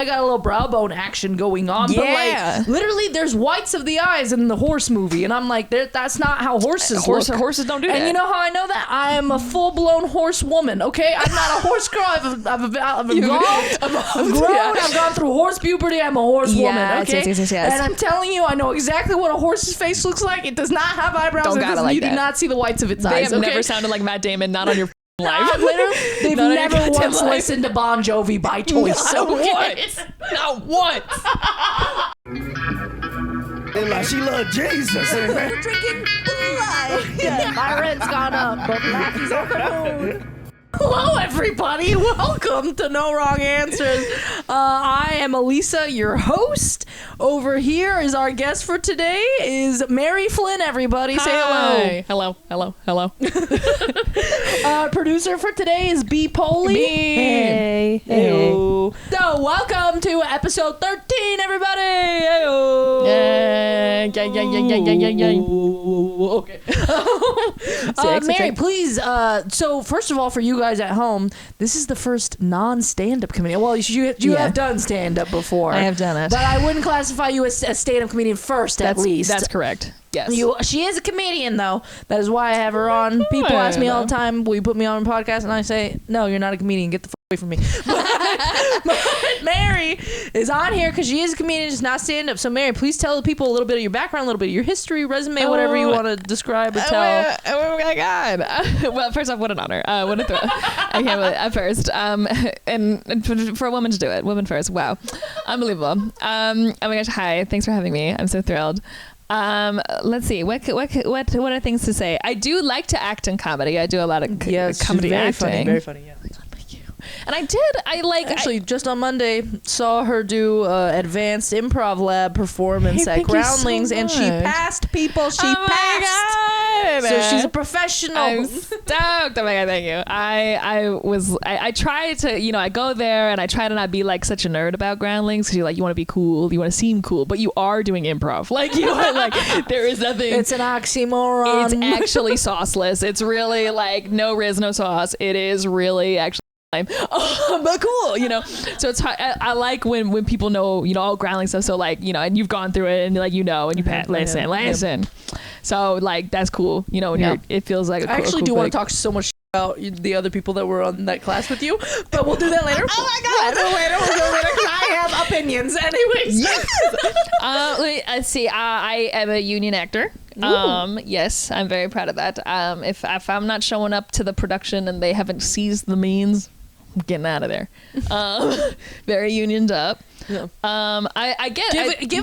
I got a little brow bone action going on, but like literally there's whites of the eyes in the horse movie, and I'm like, that's not how horses look. Horses don't do that. And you know how I know that? I am a full-blown horse woman, okay? I'm not a horse girl. I've grown. I've gone through horse puberty. I'm a horse woman, okay? Yes. And I'm telling you, I know exactly what a horse's face looks like. It does not have eyebrows. You do not see the whites of its eyes. They have never sounded like Matt Damon, not on your life. They've never once listened to Bon Jovi by choice. Not once. And like she loved Jesus. We're drinking blood. Yeah, my rent's gone up, but Laffy's on the moon. Hello, everybody. Welcome to No Wrong Answers. I am Elisa, your host. Over here is our guest for today is Mary Flynn, everybody. Say hello. Hello. Producer for today is B. Polly. Hey. So, welcome to episode 13, everybody. Hey-o. Yeah. Okay. Mary, please. So, first of all, for you guys at home, this is the first non-stand-up comedian. Well, you have done stand-up before. I have done it. But I wouldn't classify you as a stand-up comedian first, at least. That's correct. Yes. She is a comedian, though. That is why I have her on. People ask me all the time, will you put me on a podcast? And I say, no, you're not a comedian. Get the away from me. But Mary is on here because she is a comedian, just not stand-up. So, Mary, please tell the people a little bit of your background, a little bit of your history, resume, whatever you want to describe or tell. Oh, my God. Well, first off, what an honor. What a thrill. I can't believe it. At first. And for a woman to do it. Woman first. Wow. Unbelievable. Oh, my gosh. Hi. Thanks for having me. I'm so thrilled. Let's see. What are things to say? I do like to act in comedy. I do a lot of comedy acting. Very funny. Yeah. And actually just on Monday saw her do advanced improv lab performance at Groundlings, and she passed people. She passed. My God. So she's a professional. I'm stoked. Oh my God, thank you. I try to, I go there and I try to not be like such a nerd about Groundlings because you want to be cool, you want to seem cool, but you are doing improv. There is nothing. It's an oxymoron. It's actually sauceless. It's really like no riz, no sauce. It is really actually. But cool, so it's hard. I like when people know, all groundling stuff. So and you've gone through it and and you listen. So that's cool. When it feels like a I actually cool do want to talk so much about the other people that were on that class with you, but we'll do that later. Oh my God. We'll do it later because I have opinions anyways. Yes. Let's see. I am a union actor. Yes, I'm very proud of that. If I'm not showing up to the production and they haven't seized the means, I'm getting out of there. Very unioned up. Yeah. Do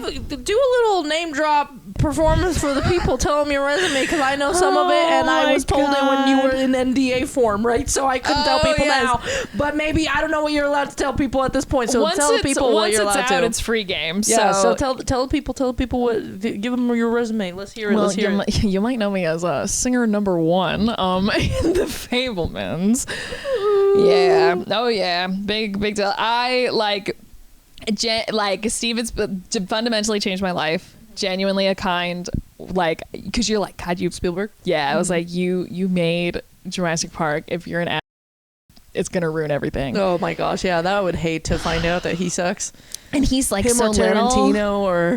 a little name drop performance for the people. Tell them your resume because I know some of it, and I was told it when you were in NDA form, right? So I couldn't tell people now. But maybe I don't know what you're allowed to tell people at this point. So tell the people what you're allowed to. Once it's out, it's free game. Yeah. So tell the people what. Give them your resume. Let's hear it. Well, you might know me as singer number 1 in the Fablemans. Yeah. Oh yeah. Big deal. I Steven's fundamentally changed my life. Genuinely a kind, because you're like, God, you Spielberg. Yeah, I was like, you made Jurassic Park. If you're an ass, it's gonna ruin everything. Oh my gosh, yeah, that I would hate to find out that he sucks. And he's like him so or Tarantino or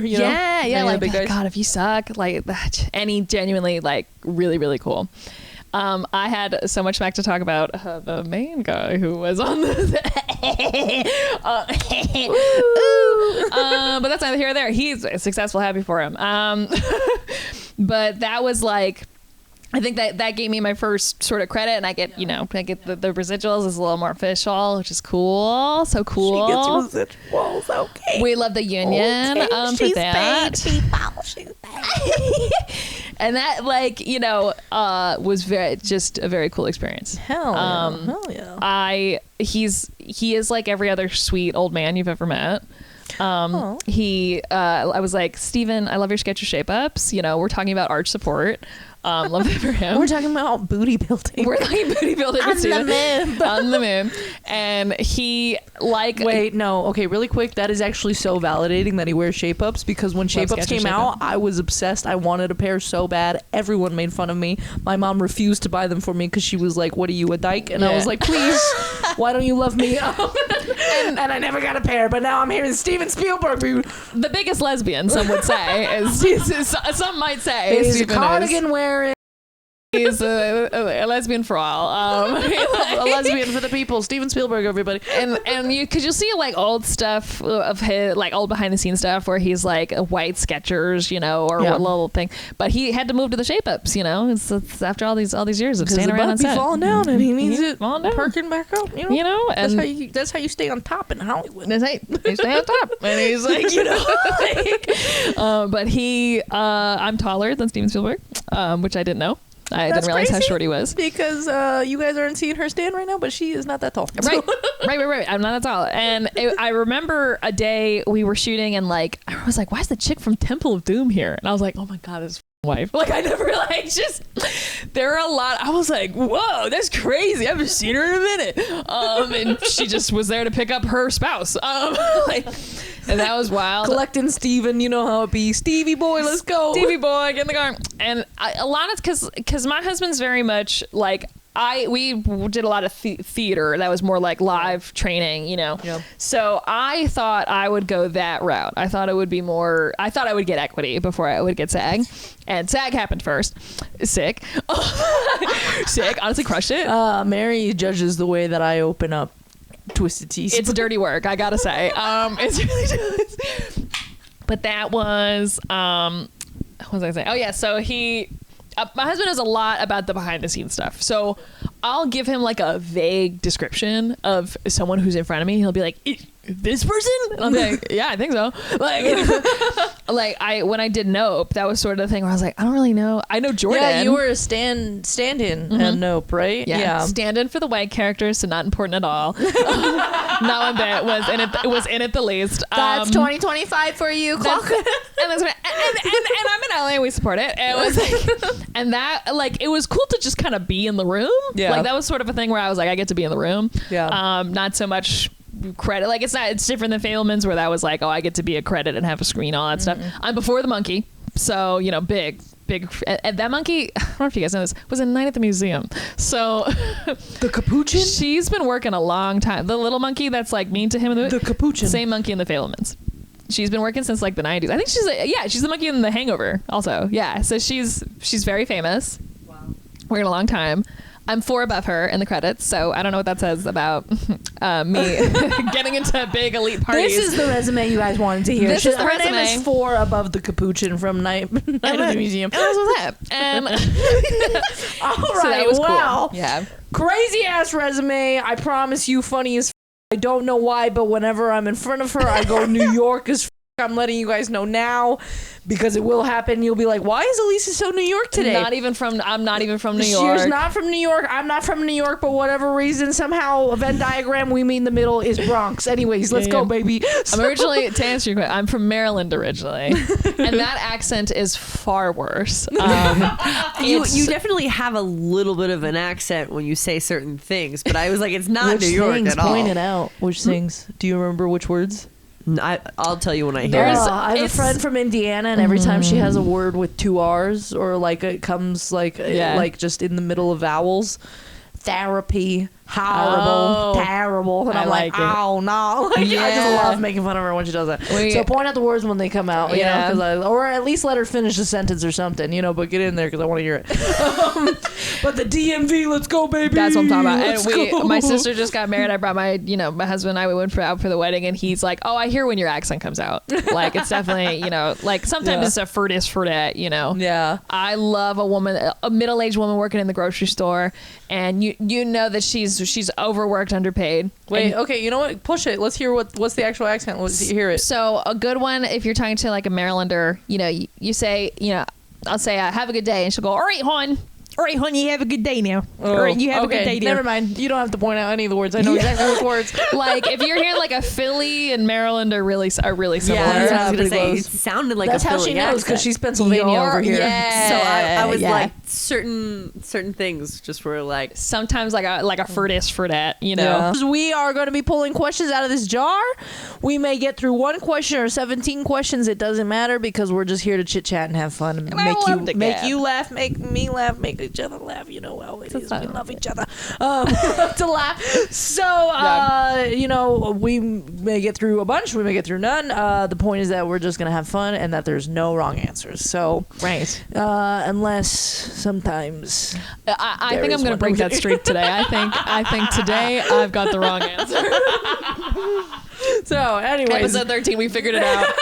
God, if you suck like that. And he genuinely really, really cool. I had so much smack to talk about the main guy who was on the but that's neither here or there. He's successful, happy for him. But that was I think that gave me my first sort of credit, and I get I get the residuals is a little more official, which is cool. So cool. She gets residuals, okay. We love the union for that. She's paid. And that was just a very cool experience. Hell yeah. He is like every other sweet old man you've ever met. I was like, Steven, I love your sketch of shape ups. We're talking about arch support. Love it for him. We're talking about booty building. We're talking booty building with Steven. On the moon. And he Wait, no. Okay, really quick. That is actually so validating that he wears shape ups, because when shape ups came out, I was obsessed. I wanted a pair so bad. Everyone made fun of me. My mom refused to buy them for me because she was like, what are you, a dyke? And I was like, please, why don't you love me? and I never got a pair, but now I'm hearing Steven Spielberg be The biggest lesbian, some would say, some might say. he's a Steven cardigan wearing. He's a lesbian for all. A lesbian for the people. Steven Spielberg, everybody. And you'll see like old stuff of his, like old behind the scenes stuff where he's like a white Skechers, or a little thing. But he had to move to the shape ups, It's after all these years of staying around on set. falling down, and he needs it falling down, perking back up. And that's how you stay on top in Hollywood. that's how you stay on top. And he's like, but I'm taller than Steven Spielberg, which I didn't know. I didn't realize how short he was. Because you guys aren't seeing her stand right now, but she is not that tall. Right. I'm not that tall. And I remember a day we were shooting and I was like, why is the chick from Temple of Doom here? And I was like, oh my God, this wife. I never there are a lot. I was like, whoa, that's crazy. I haven't seen her in a minute. And she just was there to pick up her spouse. And that was wild. Collecting Steven, you know how it be. Stevie boy, let's go. Stevie boy, get in the car. And a lot of, because my husband's very much we did a lot of theater that was more like live training, Yeah. So I thought I would go that route. I thought it would be more, I thought I would get equity before I would get SAG, and SAG happened first. Sick. Sick. Honestly crushed it. Mary judges the way that I open up Twisted Teas. It's dirty work, I gotta say. It's really just, but that was, what was I saying? Oh yeah, so my husband knows a lot about the behind the scenes stuff. So I'll give him a vague description of someone who's in front of me. He'll be like, this person? And I'm like, yeah, I think so. When I did Nope, that was sort of the thing where I was like, I don't really know. I know Jordan. Yeah, you were a stand-in and Nope, right? Yeah. Stand-in for the white characters, so not important at all. Not one bit. Was in it the least. That's 2025 for you, clock. And I'm in LA and we support it. And it was and that it was cool to just kind of be in the room. Yeah. That was sort of a thing where I was like, I get to be in the room. Yeah. Not so much credit. It's different than Fabelmans where that was I get to be a credit and have a screen, all that stuff. I'm before the monkey, so big and that monkey, I don't know if you guys know this, was a night at the museum. So the capuchin, she's been working a long time. The little monkey that's mean to him in the capuchin, same monkey in the Fabelmans. She's been working since the 90s. I think she's the monkey in The Hangover also. Yeah, so she's very famous. Wow. Working a long time. I'm 4 above her in the credits, so I don't know what that says about me getting into big elite parties. This is the resume you guys wanted to hear. This is the her resume. name is 4 above the capuchin from Night at the Museum. And this was that. And all right, so that was wow. Cool. Yeah. Crazy ass resume. I promise you, funny as I don't know why, but whenever I'm in front of her, I go New York as I'm letting you guys know now, because it will happen. You'll be like, why is Elisa so New York today? I'm not even from New York. She's not from New York. I'm not from New York, but whatever reason, somehow a Venn diagram we meet in the middle is Bronx. Anyways, let's go, baby. I'm originally, to answer your question, I'm from Maryland originally, and that accent is far worse. You definitely have a little bit of an accent when you say certain things, but I was like, it's not New York at all. Point it out. Which things? Do you remember which words? I'll tell you when I hear it. I have a friend from Indiana, and every time she has a word with 2 R's, or it comes just in the middle of vowels, therapy, horrible, terrible, and I'm like, oh no, I just love making fun of her when she does that. So point out the words when they come out, or at least let her finish the sentence or something, but get in there because I want to hear it. But the DMV, let's go, baby. That's what I'm talking about. And my sister just got married. I brought my husband and I, we went out for the wedding, and he's like, oh, I hear when your accent comes out. It's definitely, sometimes it's a furdis. Yeah. I love a middle-aged woman working in the grocery store, and you know that she's overworked, underpaid. Wait, okay, you know what? Push it. Let's hear what's the actual accent. Let's hear it. So a good one, if you're talking to a Marylander, you say, I'll say, have a good day, and she'll go, all right, hon. All right, honey, you have a good day now. All right, you have a good day, dear. Never mind. You don't have to point out any of the words. I know exactly which words. If you're hearing a Philly and Maryland are really similar. Yeah, that's what I was going to say. It sounded like that's a Philly how she knows, because she's Pennsylvania over here. Yeah. So I was like, certain things just were like. Sometimes like a furdis for that, Yeah. We are going to be pulling questions out of this jar. We may get through 1 question or 17 questions. It doesn't matter, because we're just here to chit chat and have fun and make you laugh, make me laugh, make each other, laugh. You know how it is. We love each other. We love to laugh. So, you know, we may get through a bunch. We may get through none. The point is that we're just going to have fun and that there's no wrong answers. So, Right. Unless sometimes... I think I'm going to break that streak today. I think today I've got the wrong answer. So, anyways. Episode 13, we figured it out.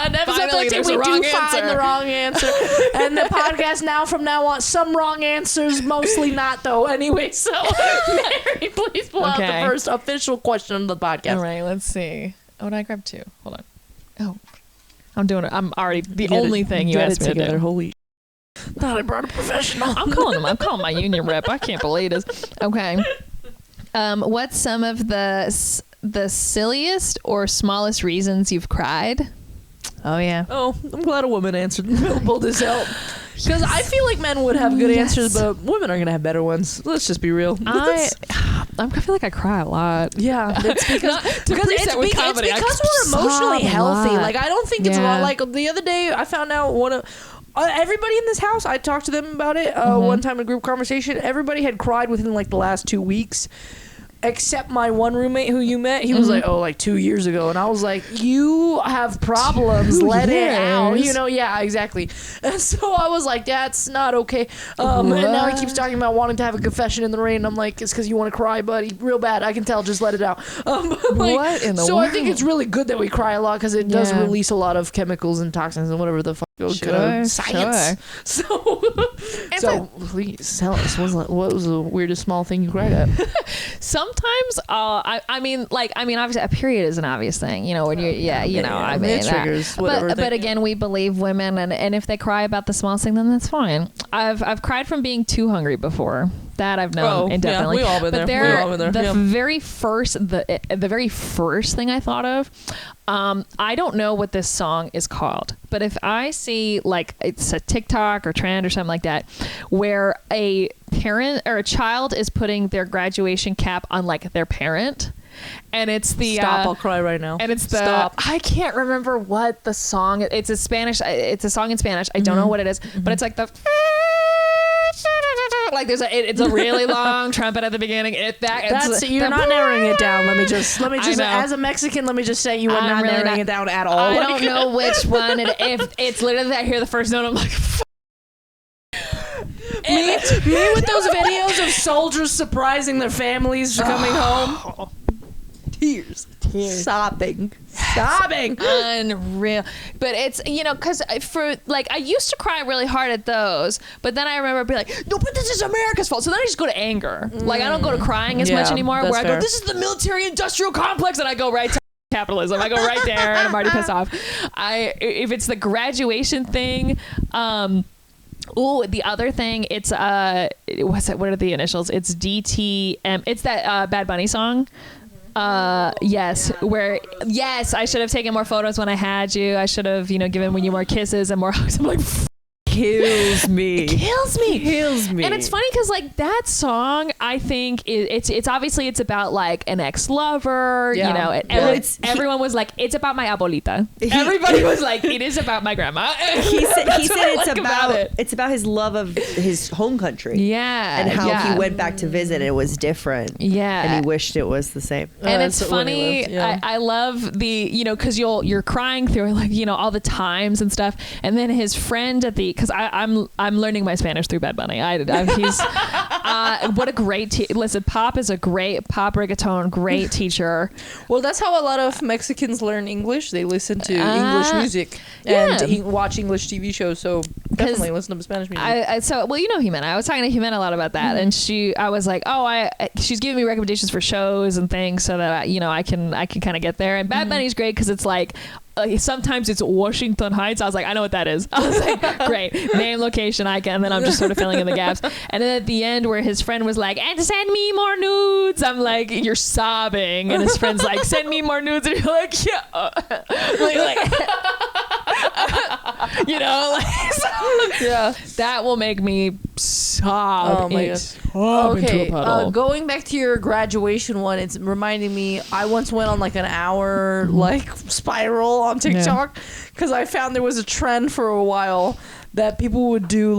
In episode Finally, 13, there's we a wrong do find answer. the wrong answer. And the podcast from now on, some wrong answers, mostly not, though. Anyway, so, Mary, please pull out the first official question of the podcast. All right, let's see. Oh, did I grab 2? Hold on. Oh, I'm doing it. I'm already the only thing you asked me to do. Holy thought I brought a professional. I'm calling my union rep. I can't believe this. Okay. What's some of the silliest or smallest reasons you've cried? Oh yeah. Oh, I'm glad a woman answered. Pulled this out. Because I feel like men would have good answers, but women are going to have better ones. Let's just be real. I feel like I cry a lot. Yeah. It's because it's because we're emotionally healthy. Like, I don't think it's wrong. Like, the other day, I found out everybody in this house, I talked to them about it one time in a group conversation. Everybody had cried within, like, the last 2 weeks. Except my one roommate who you met, he was like, oh, like 2 years ago. And I was like, you have problems, let it out. You know, yeah, exactly. And so I was like, that's not okay. And now he keeps talking about wanting to have a confession in the rain. I'm like, it's because you want to cry, buddy. Real bad. I can tell. Just let it out. What in the world? I think it's really good that we cry a lot because it does release a lot of chemicals and toxins and whatever the fuck. Science. So please tell us, what was the weirdest small thing you cried at? Sometimes, I mean, obviously, a period is an obvious thing, you know. When I mean, it triggers whatever. But again, we believe women, and if they cry about the smallest thing, then that's fine. I've cried from being too hungry before. That I've known indefinitely. Yeah, we all been there. The very first thing I thought of, I don't know what this song is called, but if I see like it's a TikTok or trend or something like that, where a parent or a child is putting their graduation cap on like their parent, and it's the I'll cry right now. And it's I can't remember what the song. It's a song in Spanish. I don't know what it is, but it's like the. Like it's a really long trumpet at the beginning. You're not narrowing it down. Let me just as a Mexican, let me just say you are not really narrowing it down at all. I don't know which one. If it's literally I hear the first note, I'm like. Me with those videos of soldiers surprising their families coming home. Tears. Sobbing. Unreal. But it's, you know, because for like I used to cry really hard at those, but then I remember being like, no, but this is America's fault. So then I just go to anger. Like I don't go to crying as much anymore, where I go, this is the military industrial complex, and I go right to capitalism. I go right there and I'm already pissed off. If it's the graduation thing, the other thing, it's what are the initials? It's DTM. It's that Bad Bunny song. Yes, I should have taken more photos when I had you. I should have, given you more kisses and more hugs. I'm like, kills me. And it's funny because like that song, I think it's obviously it's about like an ex-lover, everyone was like, it's about my abuelita. Everybody was like, it is about my grandma. He said it's about his love of his home country. Yeah. And how he went back to visit and it was different. Yeah. And he wished it was the same. And it's funny. I love the, because you're crying through like, all the times and stuff. And then his friend because I'm learning my Spanish through Bad Bunny. He's what a great listen. Pop is a great pop reggaeton, great teacher. Well, that's how a lot of Mexicans learn English. They listen to English music and watch English TV shows. So definitely listen to Spanish music. Jimena. I was talking to Jimena a lot about that, and I was like, she's giving me recommendations for shows and things so that I can kind of get there. And Bad Bunny's great because it's like. Sometimes it's Washington Heights. I was like, I know what that is. I was like, great. Name, location, icon. And then I'm just sort of filling in the gaps. And then at the end where his friend was like, and send me more nudes. I'm like, you're sobbing. And his friend's like, send me more nudes. And you're like, yeah. That will make me sob. Oh my God. Okay. Going back to your graduation one, it's reminding me, I once went on like an hour spiral on TikTok because I found there was a trend for a while that people would do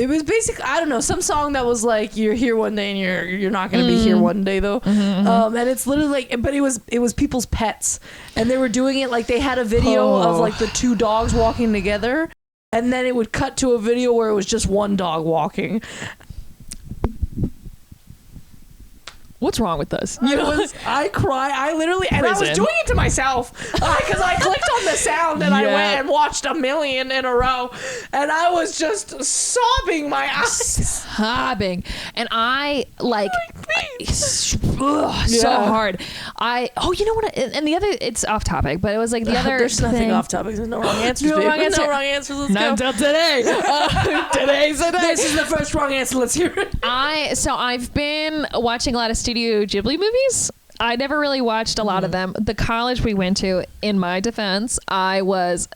It was basically, I don't know, some song that was like, you're here one day and you're not gonna be here one day though. And it's literally like, but it was people's pets, and they were doing it like they had a video of like the two dogs walking together, and then it would cut to a video where it was just one dog walking. What's wrong with us? I cry. I literally, and I was doing it to myself because I clicked on the sound and I went and watched a million in a row, and I was just sobbing my eyes. Sobbing. And I like so hard. You know what? And the other, it's off topic, but it was like the other. There's nothing thing. off topic. There's no wrong answers. No wrong answer. No wrong answers. Let's Not go. until today. Today's the day. This is the first wrong answer. Let's hear it. I've been watching a lot of Studio Ghibli movies. I never really watched a lot of them. The college we went to, in my defense, I would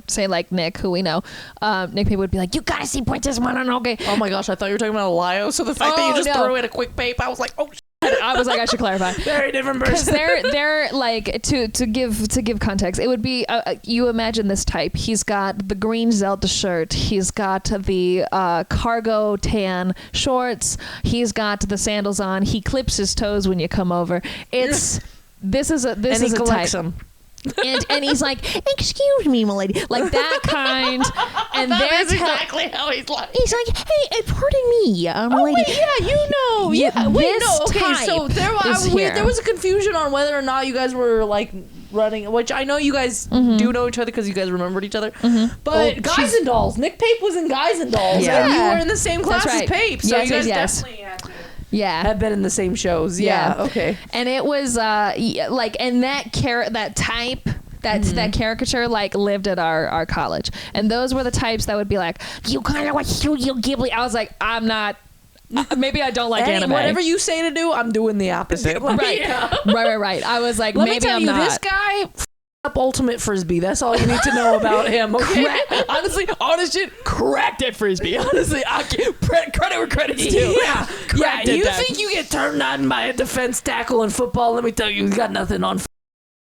say like Nick, who we know, Nick people would be like, you gotta see Princess Mononoke. Oh my gosh, I thought you were talking about Lio. So the fact that you just threw in a quick pape, I was like, oh. I was like, I should clarify. Very different person. Because they're like, to give context, it would be you imagine this type. He's got the green Zelda shirt. He's got the cargo tan shorts. He's got the sandals on. He clips his toes when you come over. This is a type. Them. And he's like, excuse me, my lady, like that kind. And that's exactly how he's like. He's like, hey, pardon me, my lady. Wait, yeah, you know, yeah. Wait, no, okay. So there was a confusion on whether or not you guys were like running, which I know you guys do know each other because you guys remembered each other. But Guys and Dolls, Nick Pape was in Guys and Dolls, and you were in the same class as Pape, so you guys definitely had to. Yeah, have been in the same shows. Yeah. Okay. And it was like, and that type, that caricature like lived at our college, and those were the types that would be like, you kind of like Studio Ghibli. I was like, I'm not. Maybe I don't like anime. Whatever you say to do, I'm doing the opposite. Right. Right. I was like, Let maybe me tell I'm you, not. This guy up ultimate frisbee. That's all you need to know about him. Okay. Honest shit, cracked at frisbee. Honestly, I can't credit where credit's due. Yeah. You think you get turned on by a defense tackle in football? Let me tell you got nothing on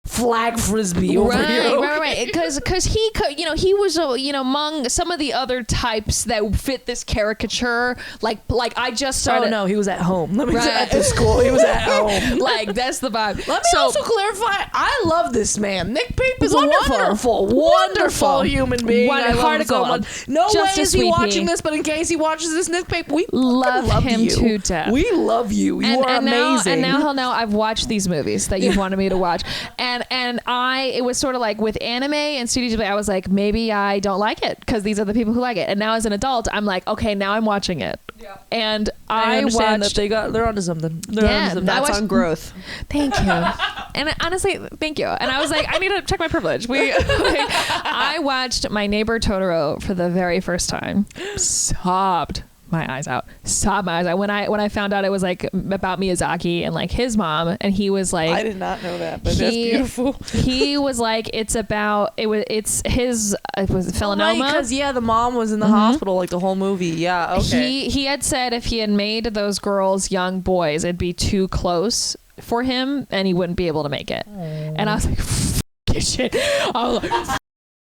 flag frisbee over here. Okay? Right. Because he could, he was among some of the other types that fit this caricature. Like I just started. Oh no, he was at home. Let me tell you, at the school. He was at home. Like that's the vibe. Let me also clarify. I love this man. Nick Pape is a wonderful human being. I love him so much. No way is he watching this, but in case he watches this, Nick Pape, we love him you. To death. We love you. You are amazing. Now he'll know I've watched these movies that you've wanted me to watch. And it was sort of like with anime and Studio Ghibli, I was like, maybe I don't like it because these are the people who like it. And now as an adult, I'm like, okay, now I'm watching it. Yeah. And I understand watched, that they're onto something. That's on growth. Thank you. And honestly, thank you. And I was like, I need to check my privilege. I watched My Neighbor Totoro for the very first time. Sobbed my eyes out. When I found out it was like about Miyazaki and like his mom, and he was like, I did not know that, but that's beautiful. He was like, it was his melanoma. Because the mom was in the hospital like the whole movie. Yeah, okay. He had said if he had made those girls young boys, it'd be too close for him and he wouldn't be able to make it. And I was like, f- shit. I was like,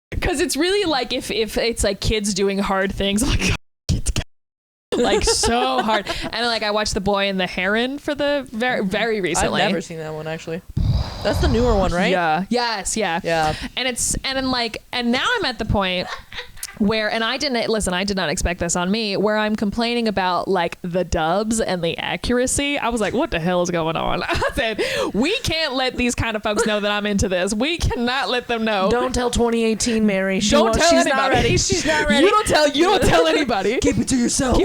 because it's really like if it's like kids doing hard things, like like so hard. And like I watched The Boy and the Heron for the very recently. I've never seen that one actually. That's the newer one, right? Yeah. Yes. Yeah. Yeah. And now I'm at the point where, and I did not expect this on me, where I'm complaining about like the dubs and the accuracy. I was like, what the hell is going on? I said, we can't let these kind of folks know that I'm into this. We cannot let them know. Don't tell 2018 Mary. She's not ready. She's not ready. You don't tell anybody. Keep it to yourself.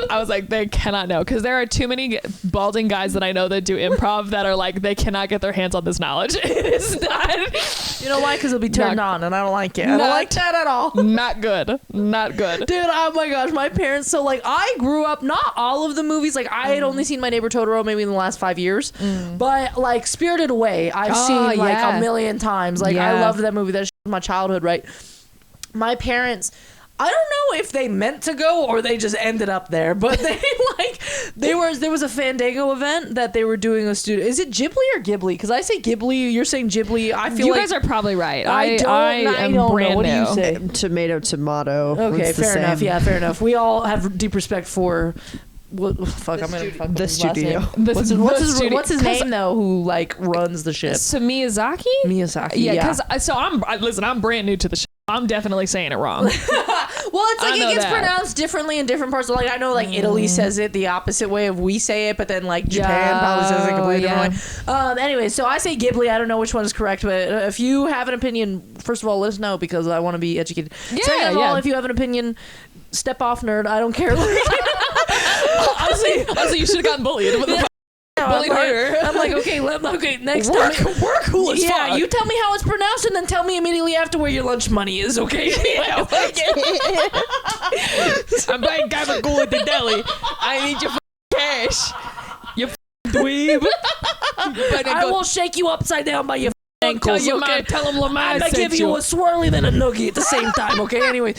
I was like, they cannot know, because there are too many balding guys that I know that do improv that are like, they cannot get their hands on this knowledge. It is not. You know why? Because it'll be turned on, and I don't like it. I don't like that at all. Not good. Dude, oh my gosh, my parents, so like I grew up, not all of the movies, like I had only seen My Neighbor Totoro maybe in the last 5 years, but like Spirited Away I've seen like a million times. Like I loved that movie. That's my childhood, right? My parents, I don't know if they meant to go or they just ended up there, but there was a Fandango event that they were doing a studio. Is it Ghibli or Ghibli? Because I say Ghibli, you're saying Ghibli. I feel you like guys are probably right. I don't know. brand What do you new. say? Tomato. Okay, It's the fair enough. same. Yeah, fair enough. We all have deep respect for. I'm gonna fuck The his last studio. name. What's his Cause- name though? Who like runs the ship? So Miyazaki? Miyazaki. Yeah, Yeah. because I'm brand new to the show. I'm definitely saying it wrong. Well, it's like I know it gets that. pronounced differently in different parts. Like I know, like Italy says it the opposite way of we say it, but then like Japan probably says it completely different way. Anyway, so I say Ghibli. I don't know which one is correct, but if you have an opinion, first of all, let us know because I want to be educated. Yeah, Second of all, yeah. if you have an opinion, step off, nerd. I don't care. Honestly, you should have gotten bullied. What the fuck? Bullied harder. I'm like, okay, next time. We're cool as Yeah, fuck. you tell me how it's pronounced and then tell me immediately after where your lunch money is, okay? I'm buying gabagool at the deli. I need your cash. You dweeb. I will shake you upside down by your tell ankles, your okay? mom. Tell him Lamar I'm gonna sent give you a swirly then a noogie at the same time, okay? Anyway,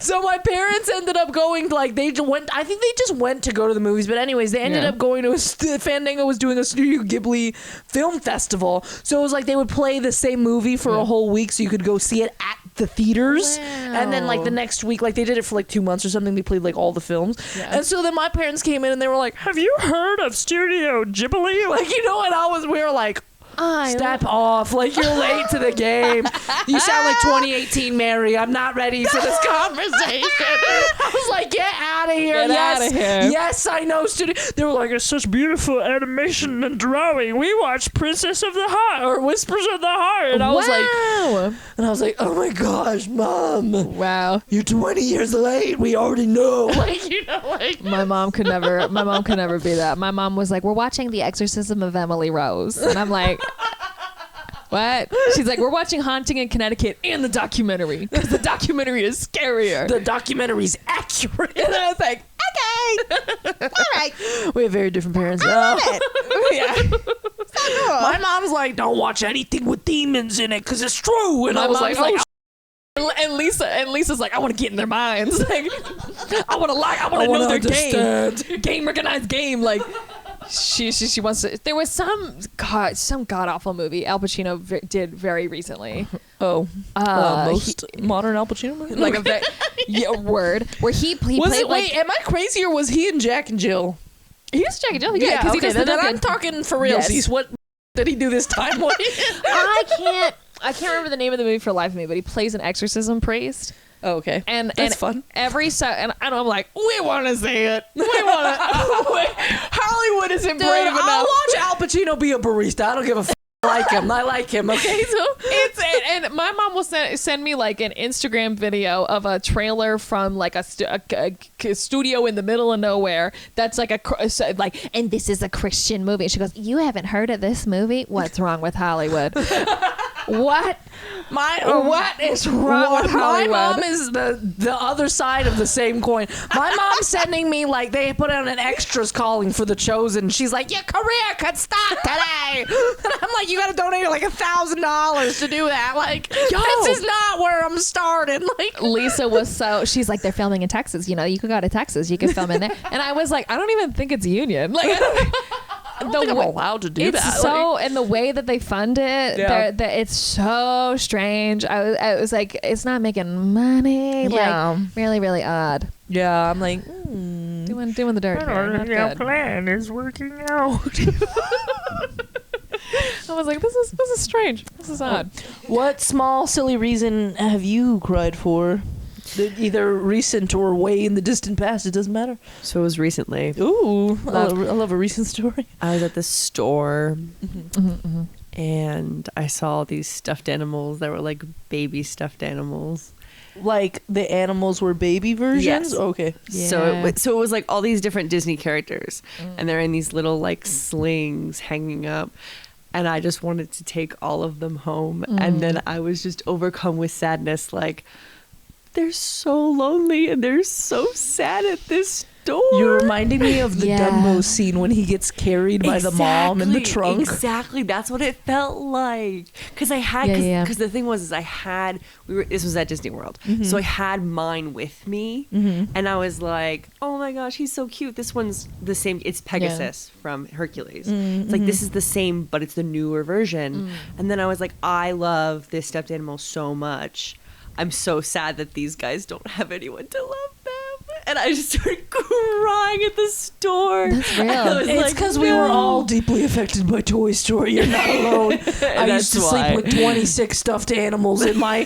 so my parents ended up going, like, they went, I think they just went to go to the movies, but anyways, they ended up going to Fandango was doing a Studio Ghibli film festival, so it was like they would play the same movie for a whole week so you could go see it at the theaters, and then like the next week, like they did it for like 2 months or something, they played like all the films, and so then my parents came in and they were like, have you heard of Studio Ghibli? Like, you know, and we were like, step off, like you're late to the game. You sound like 2018 Mary. I'm not ready for this conversation. I was like, get out of here. Get outta here. Yes, I know studio. They were like, it's such beautiful animation and drawing. We watched Princess of the Heart or Whispers of the Heart. And I was like, oh my gosh, Mom. Wow. You're 20 years late. We already know. Like, you know, like My mom could never be that. My mom was like, we're watching The Exorcism of Emily Rose. And I'm like, what? She's like, we're watching Haunting in Connecticut and the documentary because the documentary is scarier. the documentary's accurate. And I was like, okay, all right. We have very different parents. Yeah. My mom's like, don't watch anything with demons in it because it's true. And My I was mom's like, and Lisa's like, I want to get in their minds. Like, I want to know their game recognized game. Like, she wants to. There was some god awful movie Al Pacino did very recently. most modern Al Pacino movie? Like word where he played Wait, like am I crazy or was he in Jack and Jill? he was Jack and Jill. Yeah, because okay, he does the then I'm Duncan. talking for real. Yes. What did he do this time? What? I can't remember the name of the movie for the life of me, but he plays an exorcism priest. Oh, okay. And That's fun. And I'm like, we want to see it. We want to. Hollywood isn't brave enough. I'll watch Al Pacino be a barista. I don't give a f. I like him. Okay, so And my mom will send me like an Instagram video of a trailer from like a studio in the middle of nowhere that's like and this is a Christian movie. And she goes, you haven't heard of this movie? What's wrong with Hollywood? What is wrong with Hollywood? My mom is the other side of the same coin. My mom's sending me like they put out an extras calling for The Chosen. She's like, your career could stop today. And I'm like, you gotta donate like $1,000 to do that. Like, this is not where I'm starting. Like, Lisa was she's like, they're filming in Texas. You know, you could go to Texas. You could film in there. And I was like, I don't even think it's union. Like, I don't think I'm allowed to do that. So, and the way that they fund it, Yeah. it's so strange. I was like, it's not making money. Yeah. Like, really, really odd. yeah, I'm like, Doing the dirt here. Not good. plan is working out. I was like, this is strange. This is odd. What small, silly reason have you cried for? Either recent or way in the distant past, it doesn't matter. So it was recently. Ooh, I love a recent story. I was at the store and I saw these stuffed animals that were like baby stuffed animals. Like the animals were baby versions? Yes. Okay. Yeah. So it was like all these different Disney characters and they're in these little like slings hanging up. And I just wanted to take all of them home. And then I was just overcome with sadness. Like, they're so lonely and they're so sad at this store. You're reminding me of the Yeah. Dumbo scene when he gets carried by the mom in the trunk. Exactly. That's what it felt like. Because I had, because the thing was, is this was at Disney World. So I had mine with me. And I was like, oh my gosh, he's so cute. This one's the same. It's Pegasus from Hercules. It's like, this is the same, but it's the newer version. And then I was like, I love this stuffed animal so much. I'm so sad that these guys don't have anyone to love them. And I just started crying at the store. That's real. It's because we were all deeply affected by Toy Story. You're not alone. I used to sleep with 26 stuffed animals in my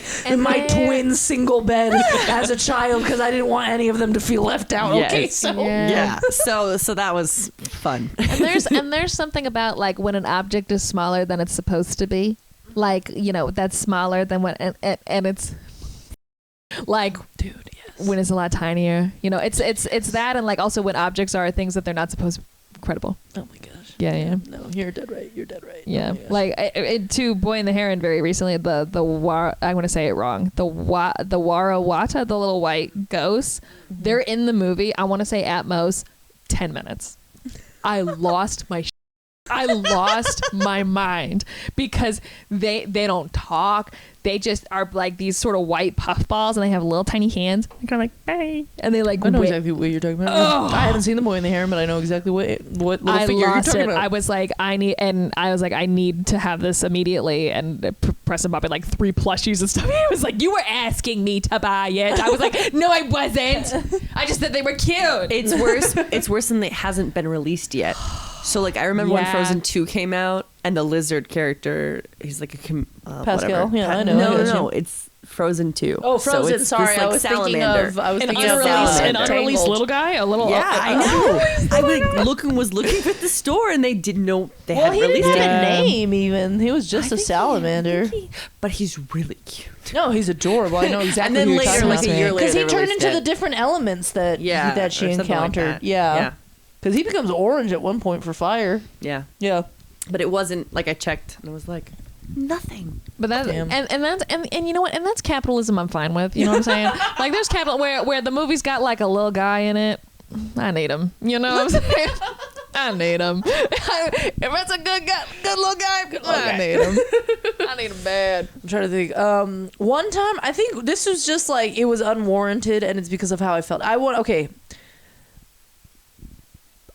twin single bed as a child because I didn't want any of them to feel left out. Yes. Okay, so Yeah. So that was fun. And there's something about like when an object is smaller than it's supposed to be, like, you know, that's smaller than what and it's like, dude, yes, when it's a lot tinier, you know, it's that, and like also when objects are things that they're not supposed to be. Incredible. Oh my gosh. Yeah. No, you're dead right. Yeah, Oh my gosh. like to Boy and the Heron very recently. I'm going to say it wrong. The Warawata, the little white ghosts. They're in the movie. I want to say at most 10 minutes. I lost my. I lost my mind because they don't talk. They just are like these sort of white puffballs, and they have little tiny hands. They're kind of like, hey, and they like. I know exactly what you're talking about. Oh. I haven't seen The Boy and the Heron, but I know exactly what little I figure you're lost talking it. about. I was like, I need to have this immediately, and press and bought like 3 plushies and stuff. He was like, you were asking me to buy it. I was like, no, I wasn't. I just said they were cute. It's worse. It's worse than it hasn't been released yet. So like I remember when Frozen 2 came out, and the lizard character, he's like a Pascal. whatever. Yeah, I know. No, it's Frozen 2. Oh, Frozen. So it's Sorry, this, like, I was salamander. thinking An of unreleased Tangled. little guy, a little. Yeah, I know. I was looking at the store, and they didn't know they Well, hadn't he didn't released have it. a name even. He was just a salamander. But he's really cute. No, he's adorable. I know exactly. And then who you're later, talking like about. a year later, because he they turned released into it. the different elements that that she or something like encountered. that. Yeah, because he becomes orange at one point for fire. Yeah. Yeah. But it wasn't like I checked, and I was like, nothing. But that's Damn. and that's and you know what, and that's capitalism I'm fine with. You know what I'm saying? Like there's capital where the movie's got like a little guy in it. I need him. You know what I'm saying? I need him. If it's a good little guy, I need him. I need him bad. I'm trying to think. One time, I think this was just like it was unwarranted, and it's because of how I felt. Okay.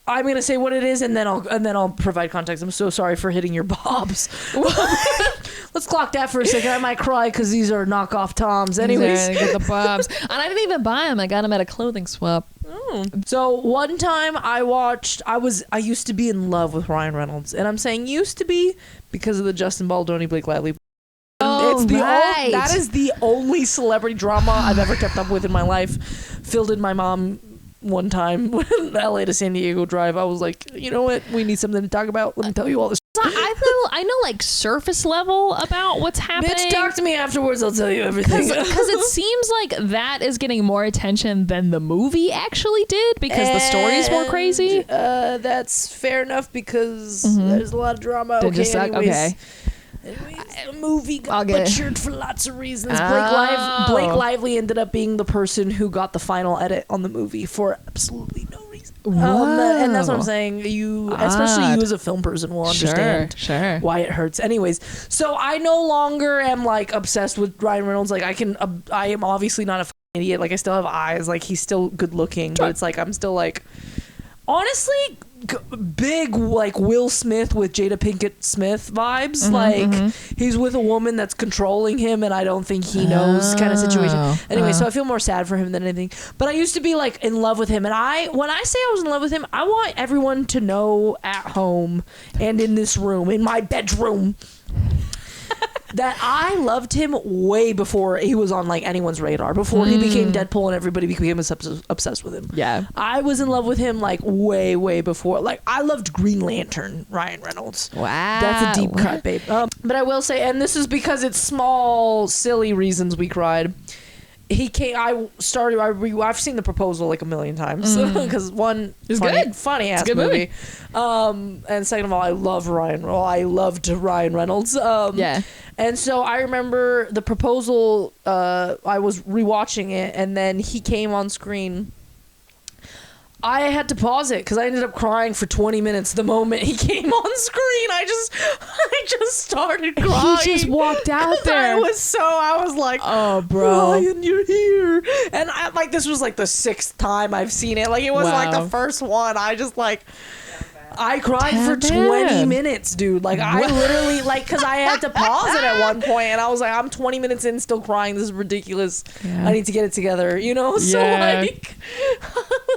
I'm gonna say what it is, and then I'll provide context. I'm so sorry for hitting your bobs. Let's clock that for a second. I might cry because these are knockoff Toms. Anyways, Get the bobs, and I didn't even buy them. I got them at a clothing swap. so one time I used to be in love with Ryan Reynolds, and I'm saying used to be because of the Justin Baldoni Blake Lively. Oh, right. That is the only celebrity drama I've ever kept up with in my life. Phil did my mom one time when LA to San Diego drive. I was like, you know what? We need something to talk about. Let me tell you all this. I know like surface level about what's happening. Bitch, talk to me afterwards. I'll tell you everything. Because it seems like that is getting more attention than the movie actually did because the story's more crazy. That's fair enough because there's a lot of drama. Did just suck? Okay. Anyways, the movie got I'll get it. butchered for lots of reasons. Oh. Blake Lively ended up being the person who got the final edit on the movie for absolutely no reason. And that's what I'm saying. Especially you as a film person, will understand Sure. why it hurts. Anyways, so I no longer am like obsessed with Ryan Reynolds. Like I am obviously not a idiot. Like I still have eyes. Like he's still good looking, but it's like I'm still like, honestly, big like Will Smith with Jada Pinkett Smith vibes. He's with a woman that's controlling him, and I don't think he knows kind of situation. Anyway, so I feel more sad for him than anything. But I used to be like in love with him, and when I say I was in love with him, I want everyone to know at home and in this room, in my bedroom, that I loved him way before he was on like anyone's radar, before he became Deadpool and everybody became obsessed with him. Yeah. I was in love with him like way before. Like I loved Green Lantern, Ryan Reynolds. Wow. That's a deep cut, babe. But I will say, and this is because it's small, silly reasons we cried. He came. I've seen The Proposal like a million times because one, It's funny ass good movie. And second of all, I loved Ryan Reynolds. And so I remember The Proposal. I was rewatching it, and then he came on screen. I had to pause it because I ended up crying for 20 minutes the moment he came on screen. I just started crying. He just walked out there. I was like, oh, bro. Ryan, you're here. And this was like the 6th time I've seen it. Like, it wasn't like the first one. I just I cried for 20 minutes, dude. Like, I literally, because I had to pause it at one point, and I was like, I'm 20 minutes in, still crying. This is ridiculous. Yeah. I need to get it together, you know? So, I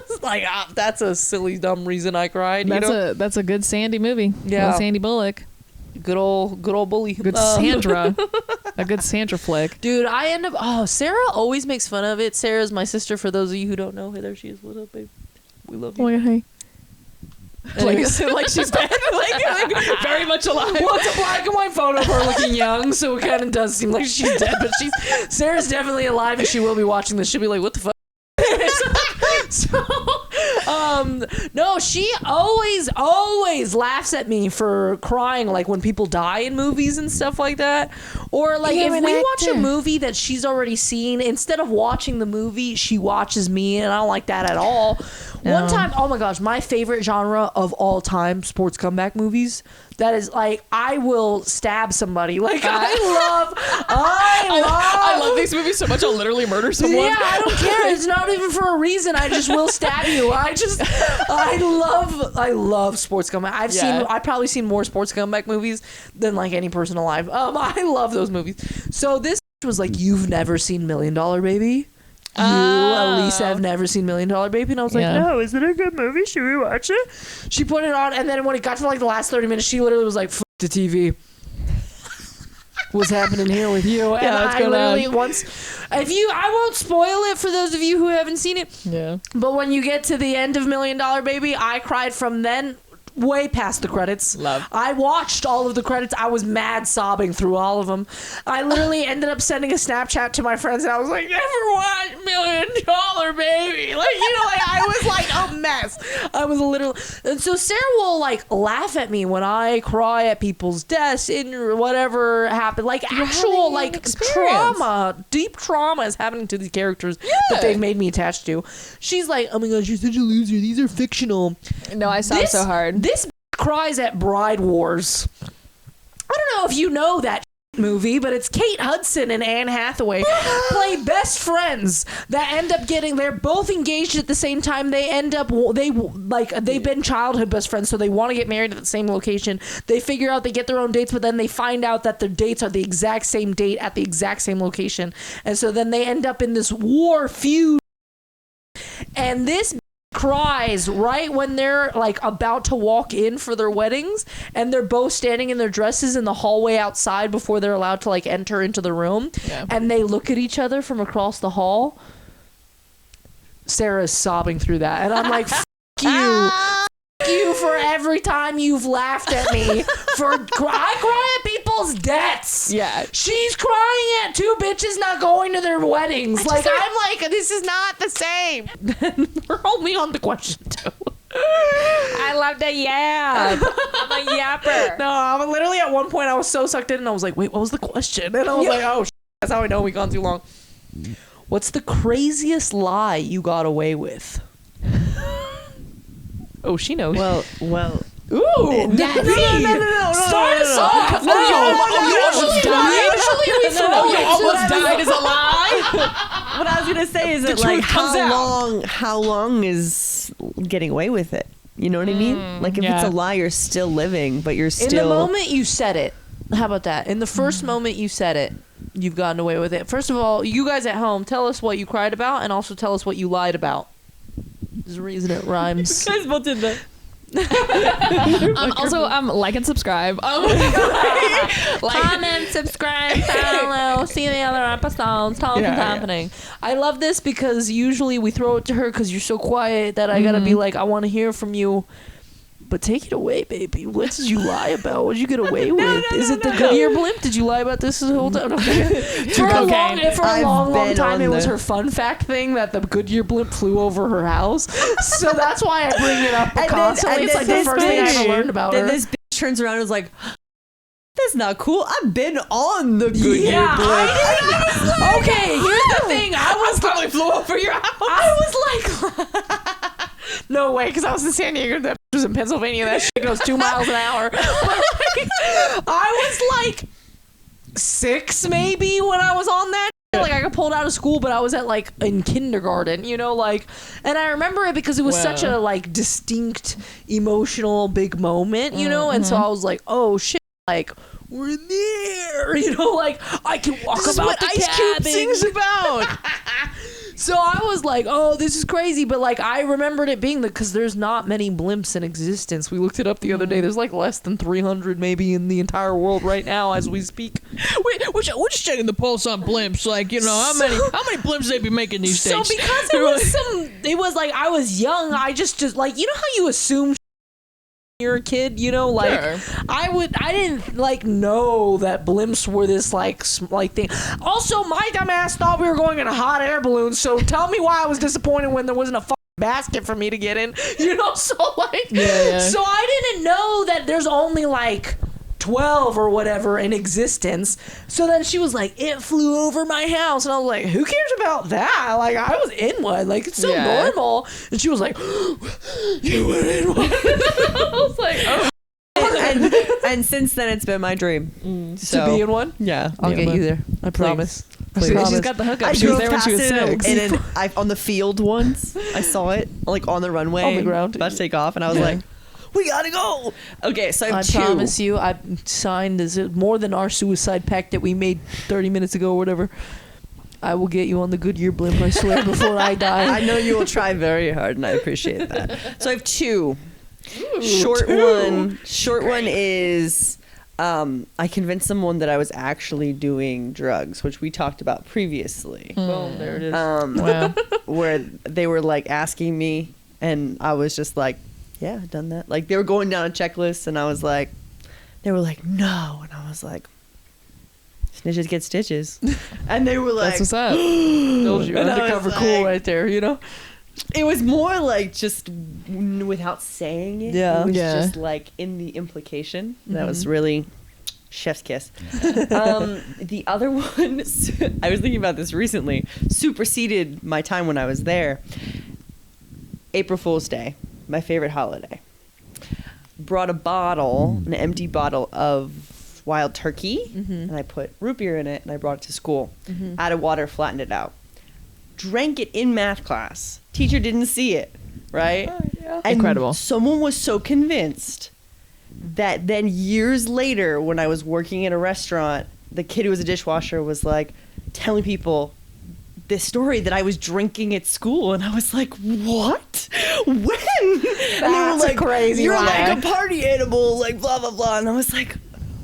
was like, that's a silly, dumb reason I cried, That's a good Sandy movie. Yeah. Little Sandy Bullock. Good old bully. Good Sandra. A good Sandra flick. Dude, Sarah always makes fun of it. Sarah's my sister, for those of you who don't know. Hey, there she is. What up, babe? We love you. Oh, yeah, hey. Like she's dead, like very much alive. Well, it's a black and white photo of her looking young, so it kind of does seem like she's dead. But Sarah's definitely alive, and she will be watching this. She'll be like, "What the fuck?" No, she always laughs at me for crying, like when people die in movies and stuff like that, or like if we watch a movie that she's already seen, instead of watching the movie, she watches me, and I don't like that at all. No. One time, oh my gosh, my favorite genre of all time, sports comeback movies. That is like, I will stab somebody. Like, I love these movies so much, I'll literally murder someone. Yeah, I don't care. It's not even for a reason. I just will stab you. I love sports comeback. I've probably seen more sports comeback movies than like any person alive. I love those movies. So this was like, you've never seen $1 Million Baby? You, Elisa, have never seen $1 Million Baby? And I was like, no, is it a good movie? Should we watch it? She put it on, and then when it got to like the last 30 minutes, she literally was like, F the TV. What's happening here with you? And I literally I won't spoil it for those of you who haven't seen it. Yeah. But when you get to the end of $1 Million Baby, I cried from then way past the credits. Love. I watched all of the credits. I was mad sobbing through all of them. I literally ended up sending a Snapchat to my friends, and I was like, never watch $1 Million Baby. Like, I was like a mess. I was literally. And so Sarah will like laugh at me when I cry at people's deaths in whatever happened. Like, actual like trauma, deep trauma is happening to these characters that they've made me attached to. She's like, oh my gosh, you're such a loser. These are fictional. No, I sobbed so hard. This cries at Bride Wars. I don't know if you know that movie, but it's Kate Hudson and Anne Hathaway play best friends that end up they're both engaged at the same time. They end up, they've been childhood best friends, so they want to get married at the same location. They figure out they get their own dates, but then they find out that their dates are the exact same date at the exact same location. And so then they end up in this war feud. And this cries right when they're like about to walk in for their weddings, and they're both standing in their dresses in the hallway outside before they're allowed to like enter into the room, and they look at each other from across the hall. Sarah's sobbing through that, and I'm like, F you. You for every time you've laughed at me for I cry at people's deaths. Yeah, she's crying at two bitches not going to their weddings. I'm like, this is not the same. We're only on the question 2. I love to yap. I'm a yapper. No, I'm literally at one point I was so sucked in, and I was like, wait, what was the question? And I was like, oh, that's how I know we've gone too long. What's the craziest lie you got away with? Oh, she knows. Well. Ooh, that's no. Start us off. You almost died as a lie. What I was gonna say is that like how long is getting away with it? You know what I mean? Like if it's a lie, you're still living, but you're still. In the moment you said it. How about that? In the first moment you said it, you've gotten away with it. First of all, you guys at home, tell us what you cried about, and also tell us what you lied about. There's a reason it rhymes. You guys both did that. Also, like and subscribe. Comment, subscribe, follow, see the other episodes, tell us what's happening. I love this because usually we throw it to her because you're so quiet that I gotta be like, I want to hear from you. But take it away, baby. What did you lie about? What did you get away with? Is it the Goodyear blimp? Did you lie about this the whole time? For a long time, it was her fun fact thing that the Goodyear blimp flew over her house. So that's why I bring it up constantly. It's like the first thing I ever learned about her. Then this bitch turns around and is like, that's not cool. I've been on the Goodyear blimp. Okay, here's the thing. I probably flew over your house. I was like... no way, because I was in San Diego. That was in Pennsylvania. That shit goes 2 miles an hour. But like, I was like 6 maybe when I was on that. Like I got pulled out of school, but I was at like in kindergarten, you know, like, and I remember it because it was such a like distinct emotional big moment, you know, and so I was like, oh shit, like we're there, you know, like I can walk This is about what the Ice cabin. Cube sings about. So I was like, oh, this is crazy. But like, I remembered it being because there's not many blimps in existence. We looked it up the other day. There's like less than 300 maybe in the entire world right now as we speak. Wait, we're just checking the pulse on blimps. Like, you know, how many blimps they be making these days? So because it was like I was young, I just like, you know how you assume you're a kid, you know, like sure. I didn't like know that blimps were this like thing. Also, my dumb ass thought we were going in a hot air balloon, so tell me why I was disappointed when there wasn't a fucking basket for me to get in, you know. So like so I didn't know that there's only like 12 or whatever in existence. So then she was like, it flew over my house, and I was like, who cares about that? Like I was in one, like it's so normal. And she was like, you were in one. I was like, oh. And since then it's been my dream To be in one. Yeah, I'll get you there, I promise. She's got the hookup. I She was drove there when she was past 6. it, and then on the field once I saw it like on the runway On the ground. about to take off, and I was like, we gotta go. Okay, so I have two. Promise you, I signed this more than our suicide pact that we made 30 minutes ago or whatever. I will get you on the Goodyear blimp, I swear, before I die. I know you will try very hard, and I appreciate that. So I have two. Ooh, Short two. one is I convinced someone that I was actually doing drugs, which we talked about previously. Boom, there it is. Wow. Where they were like asking me, and I was just like, yeah, I've done that. Like they were going down a checklist, and I was like, they were like, no, and I was like, snitches get stitches, and they were like, That's what's up. Told you, and I was undercover like- cool right there, you know. it was more like just without saying it. Yeah. It was Yeah. just like in the implication. That was really chef's kiss. The other one, I was thinking about this recently, superseded my time when I was there. April Fool's Day, my favorite holiday. Brought a bottle, an empty bottle of wild turkey, and I put root beer in it, and I brought it to school. Added water, flattened it out. Drank it in math class. Teacher didn't see it, right? Oh, yeah. And Incredible. someone was so convinced that then years later, when I was working in a restaurant, the kid who was a dishwasher was like telling people this story that I was drinking at school, and I was like, "What? When?" And they were That's a like, crazy "You're lie." like a party animal, like blah blah blah." And I was like,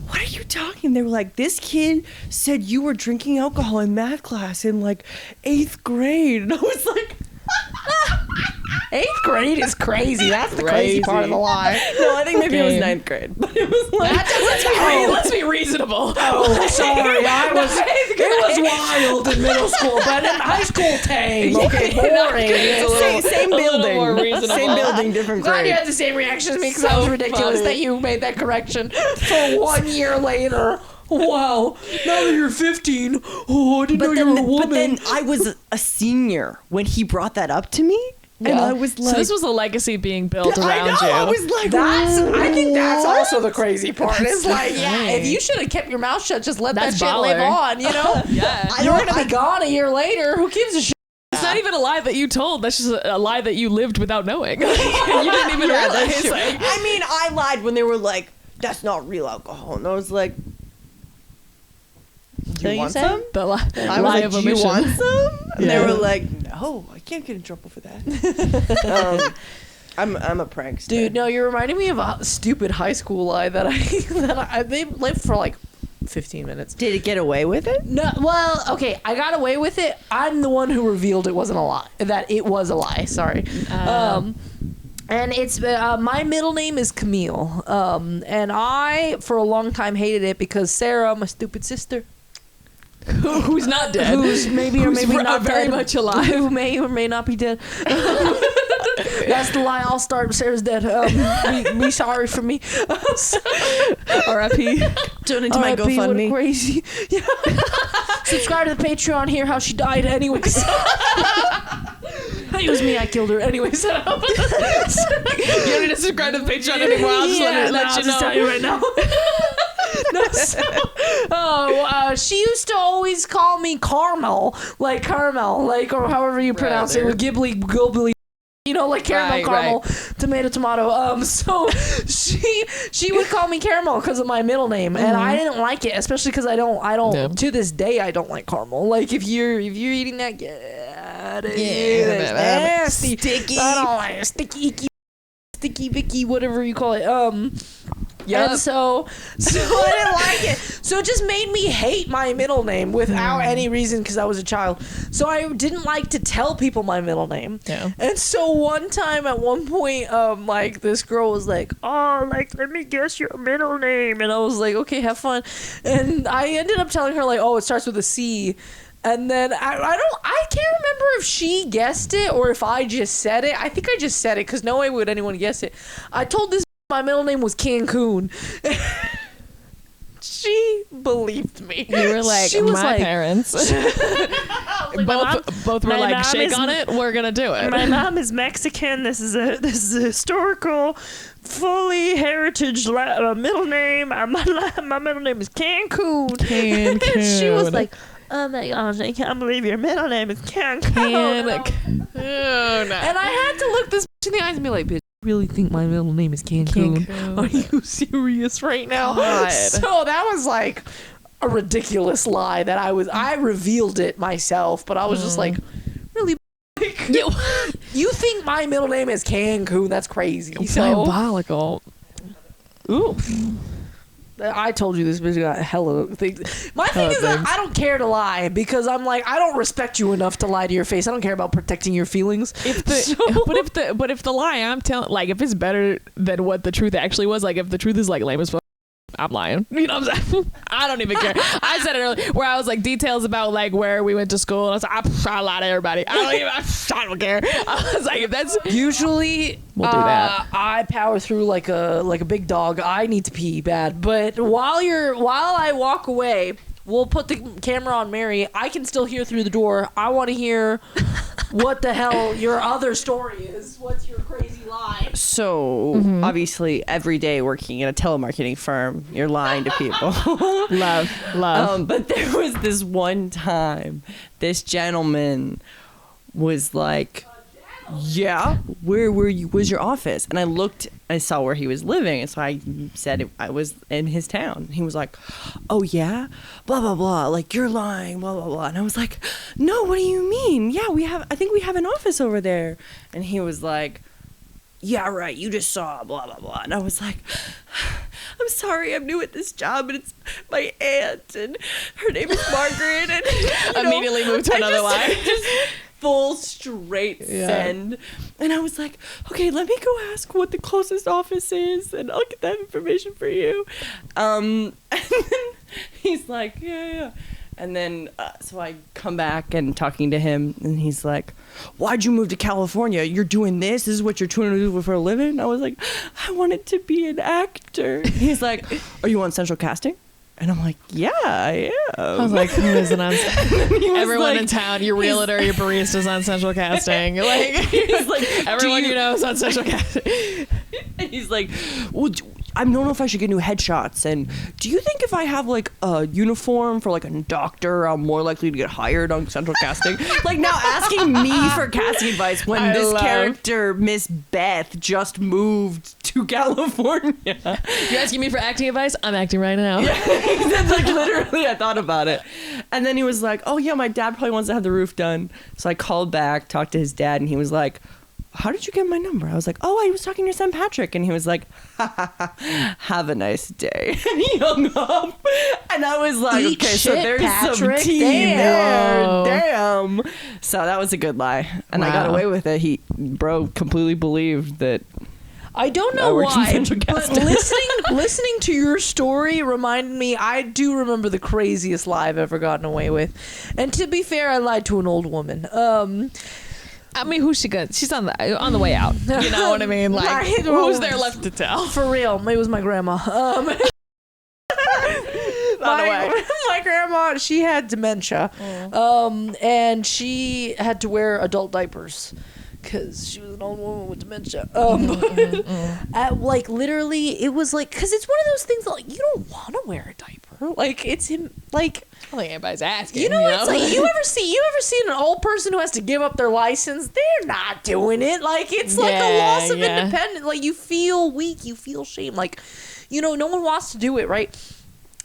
"What are you talking?" They were like, "This kid said you were drinking alcohol in math class in like 8th grade," and I was like. 8th grade is crazy. That's the crazy part of the lie. No, I think maybe it was Game. 9th grade, but it was like Let's be reasonable. Oh, sorry. It was wild in middle school, but in high school, tame. Okay, boring. same a little building, more reasonable. same building, different Glad you grade. had the same reaction as me because that was ridiculous funny. that you made that correction for 1 year later. Wow, now that you're 15, oh, I didn't know you were a woman. But then I was a senior when he brought that up to me, and Yeah. I was like, So this was a legacy being built I around know, you. I was like, I think that's what? also the crazy part. It's like, yeah, funny. if you should have kept your mouth shut, just let That's that shit live baller. on, you know? Yeah. You're going to be gone a year later. Who gives a shit? It's not even a lie that you told. That's just a lie that you lived without knowing. You didn't even realize. That's true. Like, I mean, I lied when they were like, "That's not real alcohol," and I was like, "Do you want some?" the lie, I was lie like, of "Do you omission. want some?" And they Yeah. were like, "No, I can't get in trouble for that." I'm a prankster, Dude, no, you're reminding me of a stupid high school lie that they lived for like 15 minutes. Did it get away with it? No, well, okay, I got away with it. I'm the one who revealed it wasn't a lie. That it was a lie. Sorry. And it's my middle name is Camille. And I for a long time hated it because Sarah, my stupid sister, Who's not dead? who's maybe or Who's maybe not very dead, much alive. who may or may not be dead. That's the lie. I'll start. Sarah's dead. Be sorry for me. R.I.P. Turn into my R.I.P., what a GoFundMe. crazy. Yeah. Subscribe to the Patreon. Hear how she died. Anyways. It was me. I killed her. Anyways. You don't need to subscribe to Patreon anymore. I'll just let you know. Tell you right now. She used to always call me Carmel, like or however you pronounce it, with gibbly. You know, like caramel, tomato. So she would call me Caramel because of my middle name, and I didn't like it, especially because I don't. To this day, I don't like caramel. Like if you're eating that, get out of here. That's nasty. Sticky. I don't like it. Sticky Vicky, whatever you call it. Yeah. And so I didn't like it. So it just made me hate my middle name without any reason because I was a child. So I didn't like to tell people my middle name. Yeah. And so one time at one point, like this girl was like, "Oh, like let me guess your middle name," and I was like, "Okay, have fun." And I ended up telling her like, "Oh, it starts with a C." And then I can't remember if she guessed it or if I just said it. I think I just said it because no way would anyone guess it. I told this my middle name was Cancun. She believed me. You were like, she was my parents. both were like, shake on it. We're gonna do it. My mom is Mexican. This is a historical, fully heritage middle name. My middle name is Cancun. She was like, "Oh my gosh, I can't believe your middle name is Cancun." And I had to look this in the eyes and be like, "Bitch, I really think my middle name is Cancun. Are you serious right now?" So that was like a ridiculous lie that I revealed it myself, but I was just like, really? You think my middle name is Cancun? That's crazy. Diabolical. Ooh. I told you this bitch got hella things. My thing is that I don't care to lie because I'm like, I don't respect you enough to lie to your face. I don't care about protecting your feelings. But if the lie I'm telling, like, if it's better than what the truth actually was, like if the truth is like lame as fuck, I'm lying. You know what I'm saying? I don't even care. I said it earlier where I was like details about like where we went to school, and I was like, I lie to everybody. I don't care. I was like, if that's usually we'll do that. I power through like a big dog. I need to pee bad, but while I walk away, we'll put the camera on Mary. I can still hear through the door. I want to hear what the hell your other story is. What's your crazy lie? So, obviously, every day working in a telemarketing firm, you're lying to people. Love. But there was this one time, this gentleman was like, "Yeah, where were you? Where's your office?" And I saw where he was living, and so I said I was in his town. He was like, "Oh yeah, blah blah blah, like you're lying, blah blah blah." And I was like, "No, what do you mean? Yeah, I think we have an office over there." And he was like, "Yeah, right, you just saw blah blah blah." And I was like, "I'm sorry, I'm new at this job, and it's my aunt, and her name is Margaret." And immediately moved to another lie. Full straight send. And I was like, "Okay, let me go ask what the closest office is, and I'll get that information for you." And then he's like, yeah. And then so I come back and talking to him, and he's like, "Why'd you move to California? You're doing this? This is what you're trying to do for a living?" I was like, "I wanted to be an actor." He's like, "Are you on Central Casting?" And I'm like, "Yeah, I am." I was like, "Who isn't on?" Everyone in town, your realtor, your barista's on Central Casting. Like, he's like, everyone you know is on Central Casting. And he's like, "Well, I don't know if I should get new headshots. And do you think if I have like a uniform for like a doctor, I'm more likely to get hired on Central Casting?" Like now asking me for casting advice when this character, Miss Beth, just moved to California. You're asking me for acting advice? I'm acting right now. That's like literally, I thought about it. And then he was like, "Oh yeah, my dad probably wants to have the roof done." So I called back, talked to his dad, and he was like, "How did you get my number?" I was like, "Oh, I was talking to your son Patrick." And he was like, "Have a nice day." And he hung up. And I was like, "Eat okay, shit, so there's Patrick. some tea there. Damn. So that was a good lie. And I got away with it. Bro completely believed that. I don't know why, but listening to your story reminded me, I do remember the craziest lie I've ever gotten away with. And to be fair, I lied to an old woman. I mean, who's she good? She's on the way out. You know what I mean? Like, who's there left to tell? For real, it was my grandma. My grandma, she had dementia, and she had to wear adult diapers. because she was an old woman with dementia. Like literally, it was like, because it's one of those things that, like, you don't want to wear a diaper. Like it's him. Like I don't think anybody's asking. you know, it's like you ever seen an old person who has to give up their license? They're not doing it. Like it's like a loss of independence. Like you feel weak. You feel shame. Like, you know, no one wants to do it, right?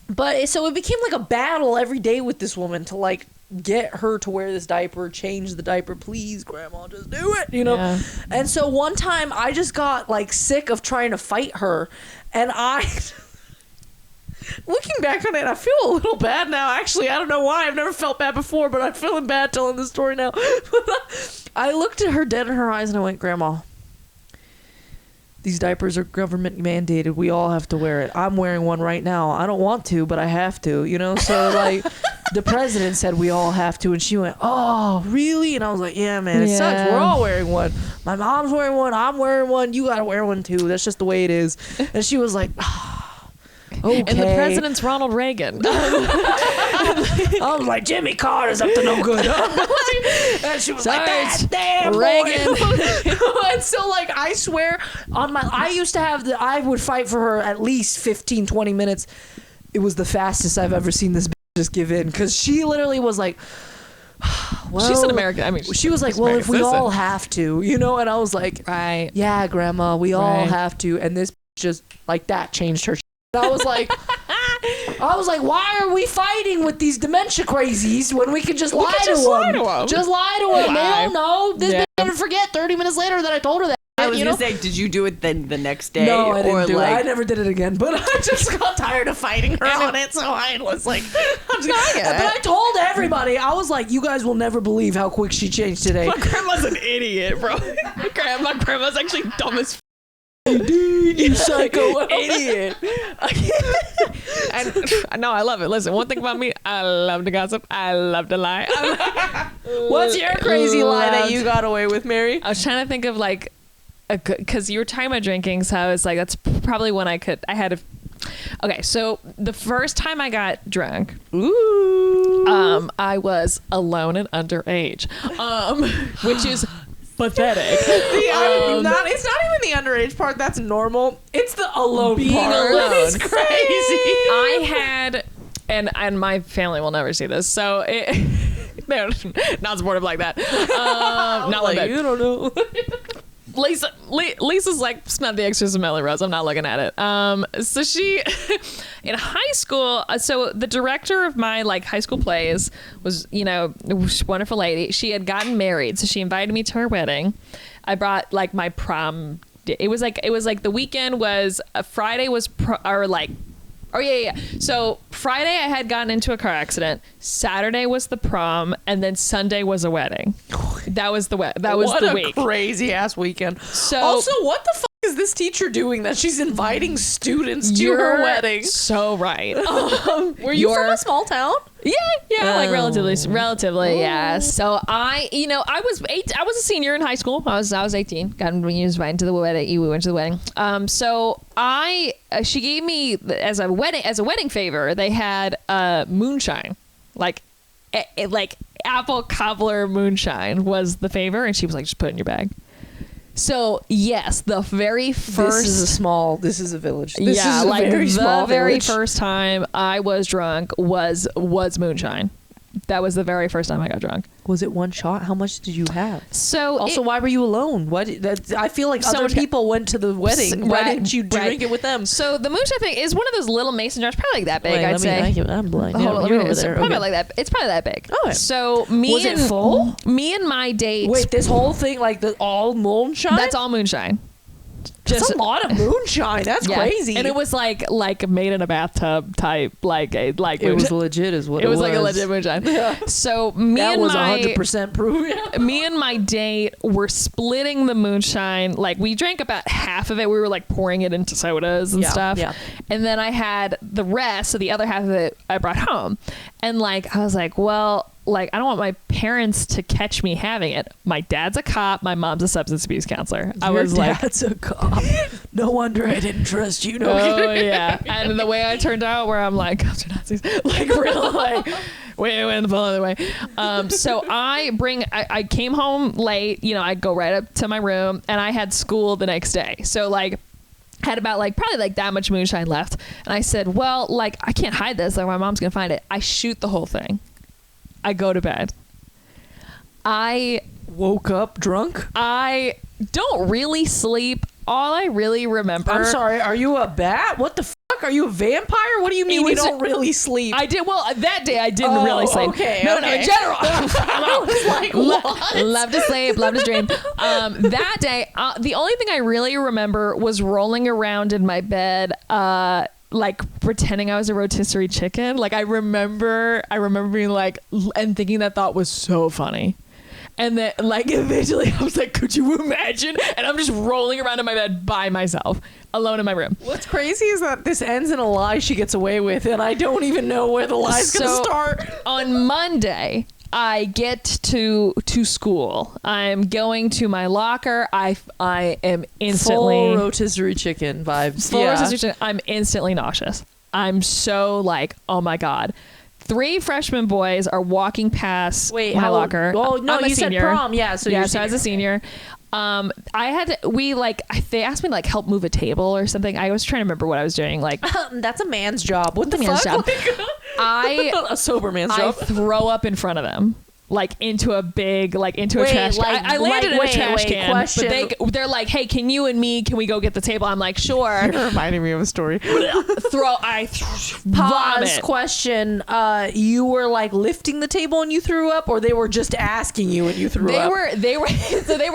But so it became like a battle every day with this woman to like get her to wear this diaper, change the diaper, please, grandma, just do it, you know? Yeah. And so one time I just got like sick of trying to fight her, and looking back on it, I feel a little bad now. Actually, I don't know why. I've never felt bad before, but I'm feeling bad telling the story now. I looked at her dead in her eyes and I went, Grandma, these diapers are government mandated. We all have to wear it. I'm wearing one right now. I don't want to, but I have to, you know? So like the president said we all have to, and she went, oh, really? And I was like, yeah, man, it sucks. We're all wearing one. My mom's wearing one. I'm wearing one. You got to wear one too. That's just the way it is. And she was like, okay. And the president's Ronald Reagan. I was like, Jimmy Carter's up to no good. And she was like, that damn Reagan. And so like, I swear I used to have I would fight for her at least 15, 20 minutes. It was the fastest I've ever seen this bitch just give in. Cause she literally was like, well, she's an American. I mean, she was like, well, if we all have to, you know? And I was like, right. Yeah, Grandma, we all have to. And this just like that changed her. I was like, why are we fighting with these dementia crazies when we can just lie to them? Just lie to them. They don't know. This bitch gonna forget 30 minutes later that I told her that. I was gonna say, did you do it then the next day? No, I didn't do it. I never did it again. But I just got tired of fighting her on it, so I was like, I'm just gonna get it. But I told everybody, I was like, you guys will never believe how quick she changed today. My grandma's an idiot, bro. My grandma's actually dumb as dude, you psycho idiot. And no, I love it. Listen, one thing about me, I love to gossip. I love to lie. What's your crazy lie that you got away with, Mary? I was trying to think of like, because you were talking about drinking, so I was like, that's probably when I had a. Okay, so the first time I got drunk, I was alone and underage, which is pathetic. It's not even the underage part that's normal. It's the alone being part. Alone. It's crazy. I had, and my family will never see this, so they're not supportive like that. Not like that. You don't know. Lisa's like, smell the extra smelly rose. I'm not looking at it. So she, in high school, so the director of my like high school plays was, you know, a wonderful lady. She had gotten married, so she invited me to her wedding. I brought like my prom. It was like the weekend was Friday was so Friday I had gotten into a car accident. Saturday was the prom, and then Sunday was a wedding. That was the week. What a crazy ass weekend. So also, what the fuck is this teacher doing that she's inviting students to her wedding? So right. Were you from a small town? Yeah, like relatively, yeah. So I was a senior in high school. I was 18. Got invited to the wedding. We went to the wedding. So she gave me as a wedding favor. They had moonshine, like apple cobbler moonshine was the favor, and she was like, just put it in your bag. So yes, the very first. This is a village. The very first time I was drunk was moonshine. That was the very first time I got drunk. Was it one shot? How much did you have? So also, why were you alone? I feel like other people went to the wedding. Why didn't you drink it with them? So the moonshine thing is one of those little mason jars, probably like that big. I'd say. I'm blind. Hold on, you're over there. Probably like that. It's probably that big. Oh. So was it full? Me and my date. Wait, this whole thing, like all moonshine? That's all moonshine. That's a lot of moonshine. That's crazy. And it was like made in a bathtub type, it was legit, is what it was. It was like a legit moonshine. Yeah. So that was 100% proof. Yeah. Me and my date were splitting the moonshine. Like we drank about half of it. We were like pouring it into sodas and stuff. Yeah. And then I had the rest, so the other half of it I brought home. And like I was like, well, like I don't want my parents to catch me having it. My dad's a cop. My mom's a substance abuse counselor. Your dad's a cop. No wonder I didn't trust you. No. Oh yeah. And the way I turned out, where I'm like, cops are Nazis, like real, like Wait, the other way. So I came home late, I go right up to my room and I had school the next day. So like had about like probably like that much moonshine left. And I said, well, like I can't hide this. Like my mom's going to find it. I shoot the whole thing. I go to bed. I woke up drunk. I don't really sleep. All I really remember. I'm sorry. Are you a bat? What the fuck? Are you a vampire? What do you mean you don't really sleep? I did. Well, that day I didn't really sleep. Okay. No, in general. I was like, what? Love to sleep. Love to dream. That day, the only thing I really remember was rolling around in my bed, like pretending I was a rotisserie chicken. Like I remember being like, and thinking that thought was so funny. And then, like, eventually I was like, could you imagine? And I'm just rolling around in my bed by myself, alone in my room. What's crazy is that this ends in a lie she gets away with, and I don't even know where the lie's going to start. On Monday, I get to school. I'm going to my locker. I am instantly... Full rotisserie chicken vibes. Full rotisserie chicken. I'm instantly nauseous. I'm so like, oh my God. 3 freshman boys are walking past my locker. Oh no, you said prom. Yeah, so I was a senior. They asked me to like help move a table or something. I was trying to remember what I was doing. Like that's a man's job. What the fuck? Job. A sober man's job. I throw up in front of them. Like into a big, like into a trash can. I landed in a trash can. Question. But they're like, hey, can we go get the table? I'm like, sure. You're reminding me of a story. Vomit. Question. You were like lifting the table and you threw up, or they were just asking you and you threw up? They were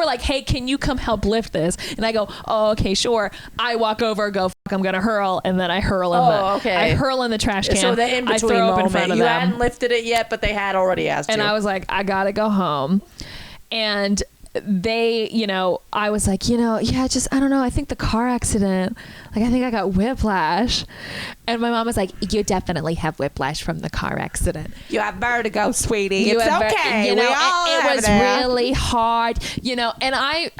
like, hey, can you come help lift this? And I go, oh, okay, sure. I walk over, go, fuck, I'm gonna hurl, and then I hurl I hurl in the trash can. So the in-between I throw moment. Up in front of you them. hadn't lifted it yet, but they had already asked you. And I was like, I gotta go home. And they, I was like, I don't know. I think the car accident, like, I think I got whiplash. And my mom was like, you definitely have whiplash from the car accident. You have vertigo, sweetie. It's okay. It was really hard, and I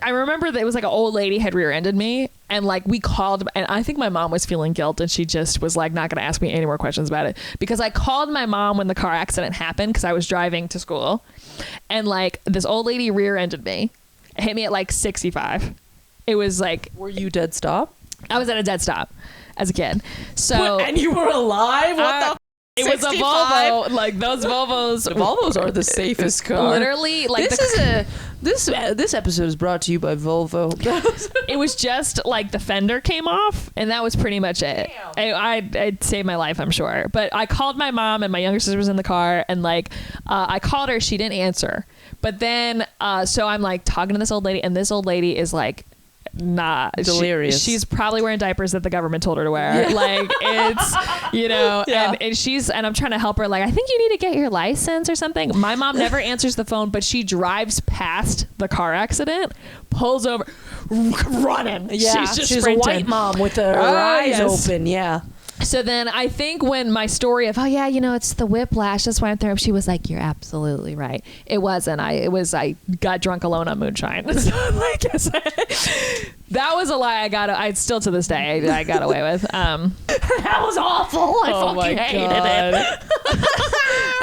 remember that it was like an old lady had rear-ended me, and like we called, and I think my mom was feeling guilt, and she just was like not going to ask me any more questions about it, because I called my mom when the car accident happened because I was driving to school, and like this old lady rear-ended me, hit me at like 65. It was like, were you dead stop? I was at a dead stop as a kid. So and you were alive? What the? It 65? Was a Volvo. Like those Volvos. Volvos are the safest car. Literally, like this episode is brought to you by Volvo. It was just like the fender came off, and that was pretty much it. I'd saved my life, I'm sure. But I called my mom, and my younger sister was in the car, and like I called her, she didn't answer. But then so I'm like talking to this old lady, and this old lady is like, nah, delirious. She's probably wearing diapers that the government told her to wear. Yeah. Like it's, yeah. and I'm trying to help her. Like, I think you need to get your license or something. My mom never answers the phone, but she drives past the car accident, pulls over, running. Yeah, she's a white mom with her eyes open. Yeah. So then I think when my story of, it's the whiplash, that's why I'm throwing up, she was like, you're absolutely right. It wasn't. I got drunk alone on moonshine. So like, that was a lie I still to this day, I got away with. That was awful. I fucking hated it.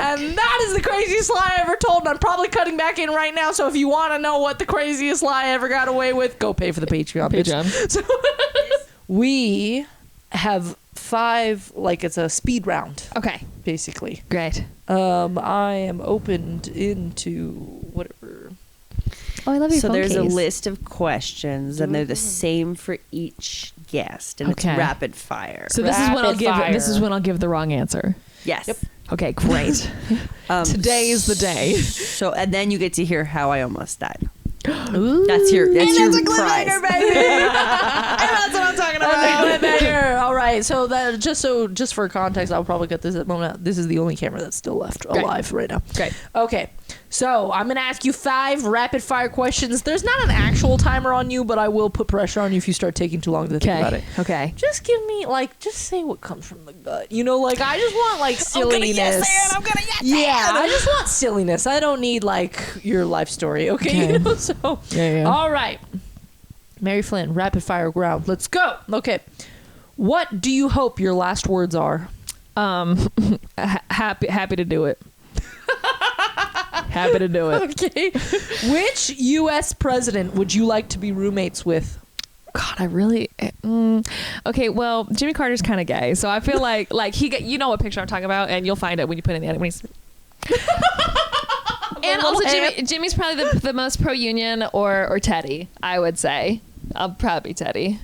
And that is the craziest lie I ever told. And I'm probably cutting back in right now. So if you want to know what the craziest lie I ever got away with, go pay for the Patreon. So we have 5, like it's a speed round. Okay. Basically. Great. I am opened into whatever. Oh, I love your phone case. So there's a list of questions, and they're the same for each guest, and it's rapid fire. So this is when I'll give the wrong answer. Yes. Yep. Okay, great. Today is the day. So, and then you get to hear how I almost died. Ooh. That's your prize. baby. That's what I'm talking about. All right. So that just for context, I'll probably cut this at the moment. This is the only camera that's still left alive right now. Great. Okay. So I'm gonna ask you 5 rapid fire questions. There's not an actual timer on you, but I will put pressure on you if you start taking too long to think about it. Okay. Just give me just say what comes from the gut. I just want silliness. I'm gonna I just want silliness. I don't need your life story. Okay. So. Yeah. All right. Mary Flynn, rapid fire round. Let's go. Okay. What do you hope your last words are? Happy to do it. Happy to do it. Okay. Which U.S. president would you like to be roommates with? God, I really. Okay, well, Jimmy Carter's kind of gay, so I feel like you know what picture I'm talking about, and you'll find it when you put in the edit. And also, Jimmy's probably the most pro-union or Teddy, I would say. I'll probably be Teddy.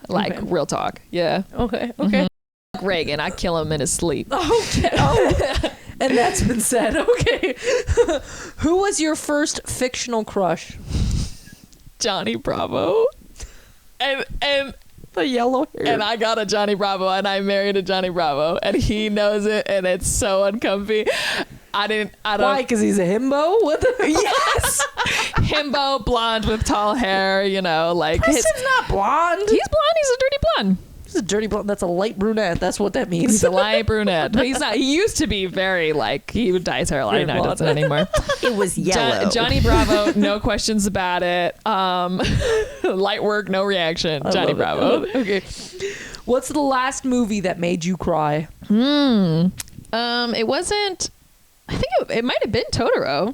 Like, real talk. Yeah. Okay. Reagan, I'd kill him in his sleep. Okay. Oh. And that's been said. Okay. Who was your first fictional crush? Johnny Bravo. And the yellow hair. And I got a Johnny Bravo, and I married a Johnny Bravo, and he knows it, and it's so uncomfy. I don't. Why? Because he's a himbo? What the? Yes. Himbo, blonde with tall hair, you know, like. Preston's not blonde. He's blonde. He's a dirty blonde. He's a dirty blonde. That's a light brunette. That's what that means. He's a light brunette. But he's not. He used to be very, like, he would dye his hair a lot. No, he doesn't anymore. It was yellow. Johnny Bravo, no questions about it. Light work, no reaction. Johnny Bravo. Okay. What's the last movie that made you cry? It wasn't. I think it might have been Totoro.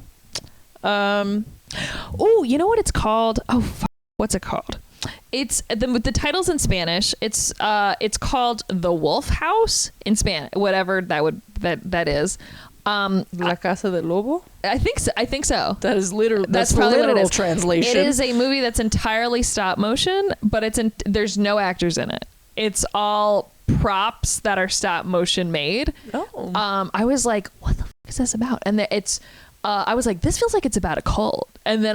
Oh, you know what it's called? Oh, what's it called? It's the title's in Spanish. It's called The Wolf House in Spanish, whatever that is. La Casa del Lobo? I think so. That is literal. That's probably literal what it is. Translation. It is a movie that's entirely stop motion, but there's no actors in it. It's all props that are stop motion made. Oh. I was like, what the fuck is this about? And I was like, this feels like it's about a cult. And then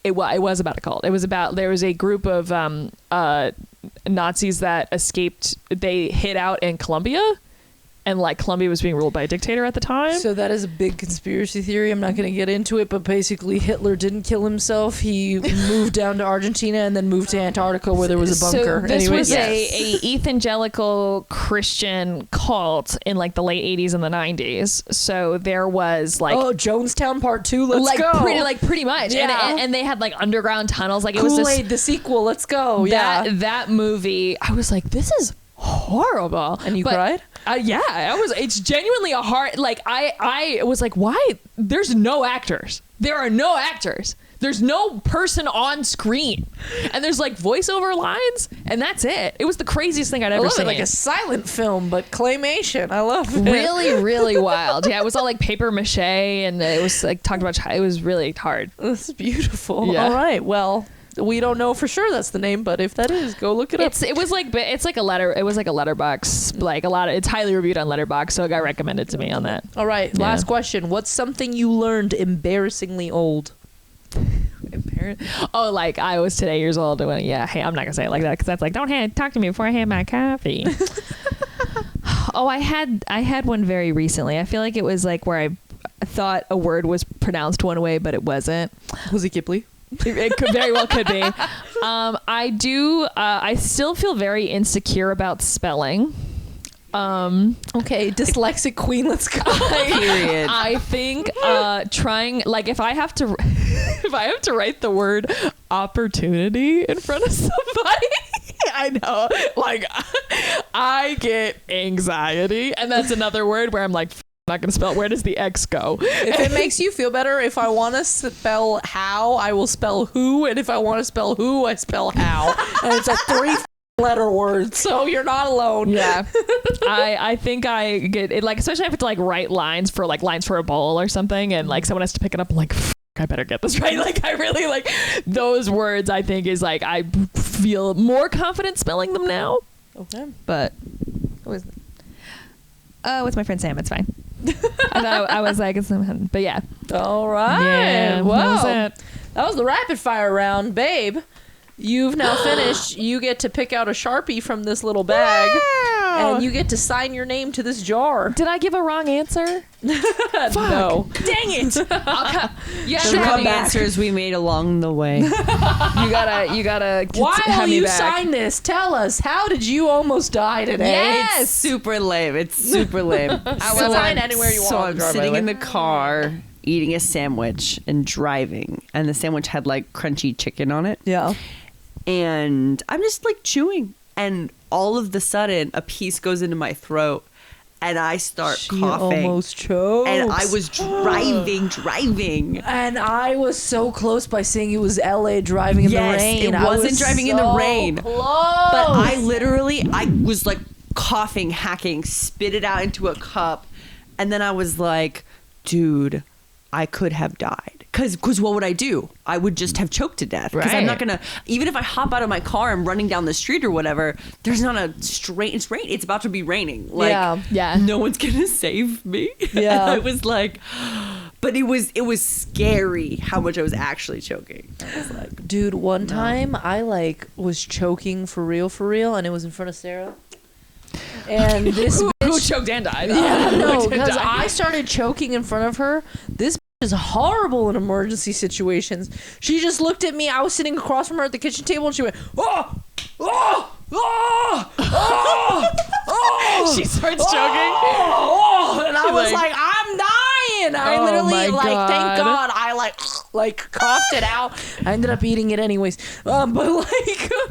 it was about a cult. It was about, there was a group of Nazis that escaped. They hid out in Colombia, and like Colombia was being ruled by a dictator at the time. So that is a big conspiracy theory. I'm not going to get into it, but basically Hitler didn't kill himself. He moved down to Argentina and then moved to Antarctica where there was a bunker. So this was a evangelical Christian cult in like the late 80s and the 90s. So there was like Jonestown Part 2. Let's go. Pretty much. Yeah. And they had like underground tunnels. Like it Kool-Aid, was this, the sequel. Let's go. That movie. I was like, this is horrible. And you cried? Yeah, it's genuinely a hard, like, I was like, why? There's no actors. There are no actors. There's no person on screen. And there's like voiceover lines, and that's it. It was the craziest thing I'd ever seen. Like a silent film, but claymation. I love it. Really, really wild. Yeah, it was all like paper mache, and it was like talked about, it was really hard. That's beautiful. Yeah. All right, well, we don't know for sure that's the name, but if that is, go look it up. It was like a Letterboxd, like a lot of, it's highly reviewed on Letterboxd, so it got recommended to me on that. All right, last question. What's something you learned embarrassingly old? Oh, like I was today years old. Hey, I'm not gonna say it like that because that's like, don't talk to me before I have my coffee. I had one very recently. I feel like it was like where I thought a word was pronounced one way, but it wasn't. Was it Ghibli? It could very well could be. I still feel very insecure about spelling. Okay, dyslexic queen, let's go. Period. I think trying, like, if I have to write the word opportunity in front of somebody, I know, like, I get anxiety, and that's another word where I'm like, I'm not gonna spell. Where does the X go? If it makes you feel better, if I want to spell how, I will spell who, and if I want to spell who, I spell how, and it's a 3-letter word, so you're not alone. Yeah. I think I get it, like, especially if I have to like write lines for a bowl or something, and like someone has to pick it up, I'm like, I better get this right. Like, I really like those words. I think is like, I feel more confident spelling them now. Okay. But with my friend Sam, it's fine. I thought I was like, but yeah. All right. Yeah, wow. that was the rapid fire round, babe. You've now finished. You get to pick out a Sharpie from this little bag. Wow. And you get to sign your name to this jar. Did I give a wrong answer? No. Dang it. Some answers we made along the way. You gotta While you sign this, tell us, how did you almost die today? Yes. It's super lame. It's super lame. I will sign anywhere you want. So I'm sitting in the car eating a sandwich and driving, and the sandwich had like crunchy chicken on it. Yeah. And I'm just like chewing, and all of the sudden a piece goes into my throat, and I start She coughing. almost choked. And I was driving. And I was so close by saying it was LA driving in the rain. It wasn't driving in the rain. Close. But I was like coughing, hacking, spit it out into a cup. And then I was like, dude, I could have died. Because what would I do? I would just have choked to death. Because I'm not going to, even if I hop out of my car and running down the street or whatever, there's not a straight, it's about to be raining. Like, no one's going to save me. Yeah. And I was like, but it was scary how much I was actually choking. I was like, dude, one time I like was choking for real, and it was in front of Sarah. And this who bitch choked and died. Yeah, no, because I started choking in front of her. This is horrible in emergency situations. She just looked at me. I was sitting across from her at the kitchen table, and she went, oh, oh, oh, oh, oh. She starts choking. Oh, and I was like, I'm dying. I literally, thank God, I like coughed it out. I ended up eating it anyways. But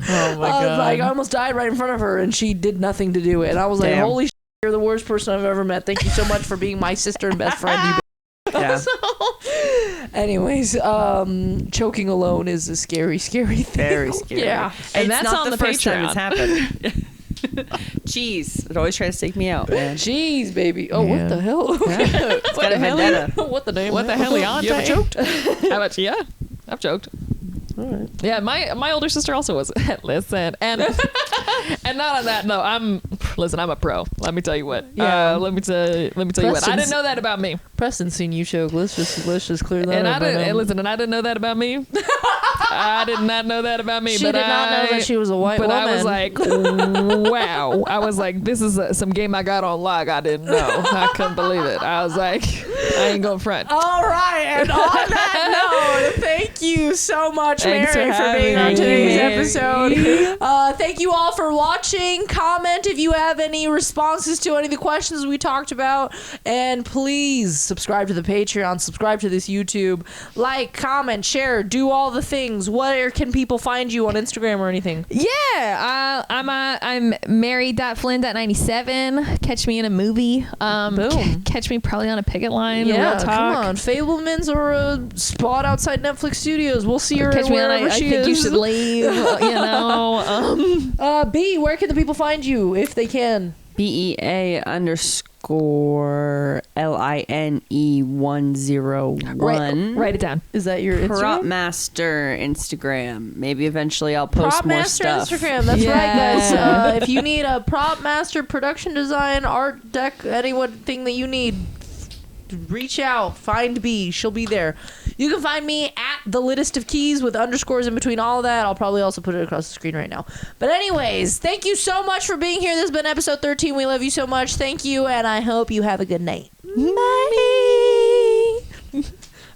I almost died right in front of her, and she did nothing to do it. And I was like, holy shit, you're the worst person I've ever met. Thank you so much for being my sister and best friend. You Yeah. So, anyways, choking alone is a scary thing. very scary. Yeah. And it's that's not on the the first time Patreon. it's happened. Jeez, it always tries to take me out, man. Jeez, baby. Oh, what the hell? It's got a vendetta. What the name? What the hell, Leon? You ever choked? How about you? Yeah, I've choked. All right. Yeah, my older sister also was. Listen, and not on that. No, I'm a pro. Let me tell you what. Yeah. Let me tell you what. I didn't know that about me. Preston's seen you choke. Let's just clear that And up. I didn't know that about me. I did not know that about me. She but did not know that she was a white woman. I was like, wow. I was like, this is some game I got on lock. I didn't know. I couldn't believe it. I was like, I ain't going front. All right, and on that note, thank you so much, Thanks Mary, for being on me, today's Mary. episode. Thank you all for watching. Comment if you have any responses to any of the questions we talked about, and please subscribe to the Patreon, subscribe to this YouTube, like, comment, share, do all the things. Where can people find you on Instagram or anything? Yeah, I'm Mary.Flynn.97. Catch me in a movie. Boom. Catch me probably on a picket line. Yeah, Real talk. come on. Fablemans or a spot outside Netflix Studios. We'll see her Catch me on wherever I she think is. you should leave. You know. B, where can the people find you if they can? BEA_LINE101. Write it down. Is that your Instagram? Propmaster Instagram. Maybe eventually I'll post more Propmaster stuff. Instagram. That's Yeah. right, guys. If you need a Propmaster production design, art deck, anything that you need, reach out. Find B. She'll be there. You can find me at the littest of keys with underscores in between all of that. I'll probably also put it across the screen right now. But anyways, thank you so much for being here. This has been episode 13. We love you so much. Thank you, and I hope you have a good night. Bye.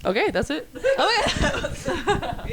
Okay, that's it. Oh, yeah.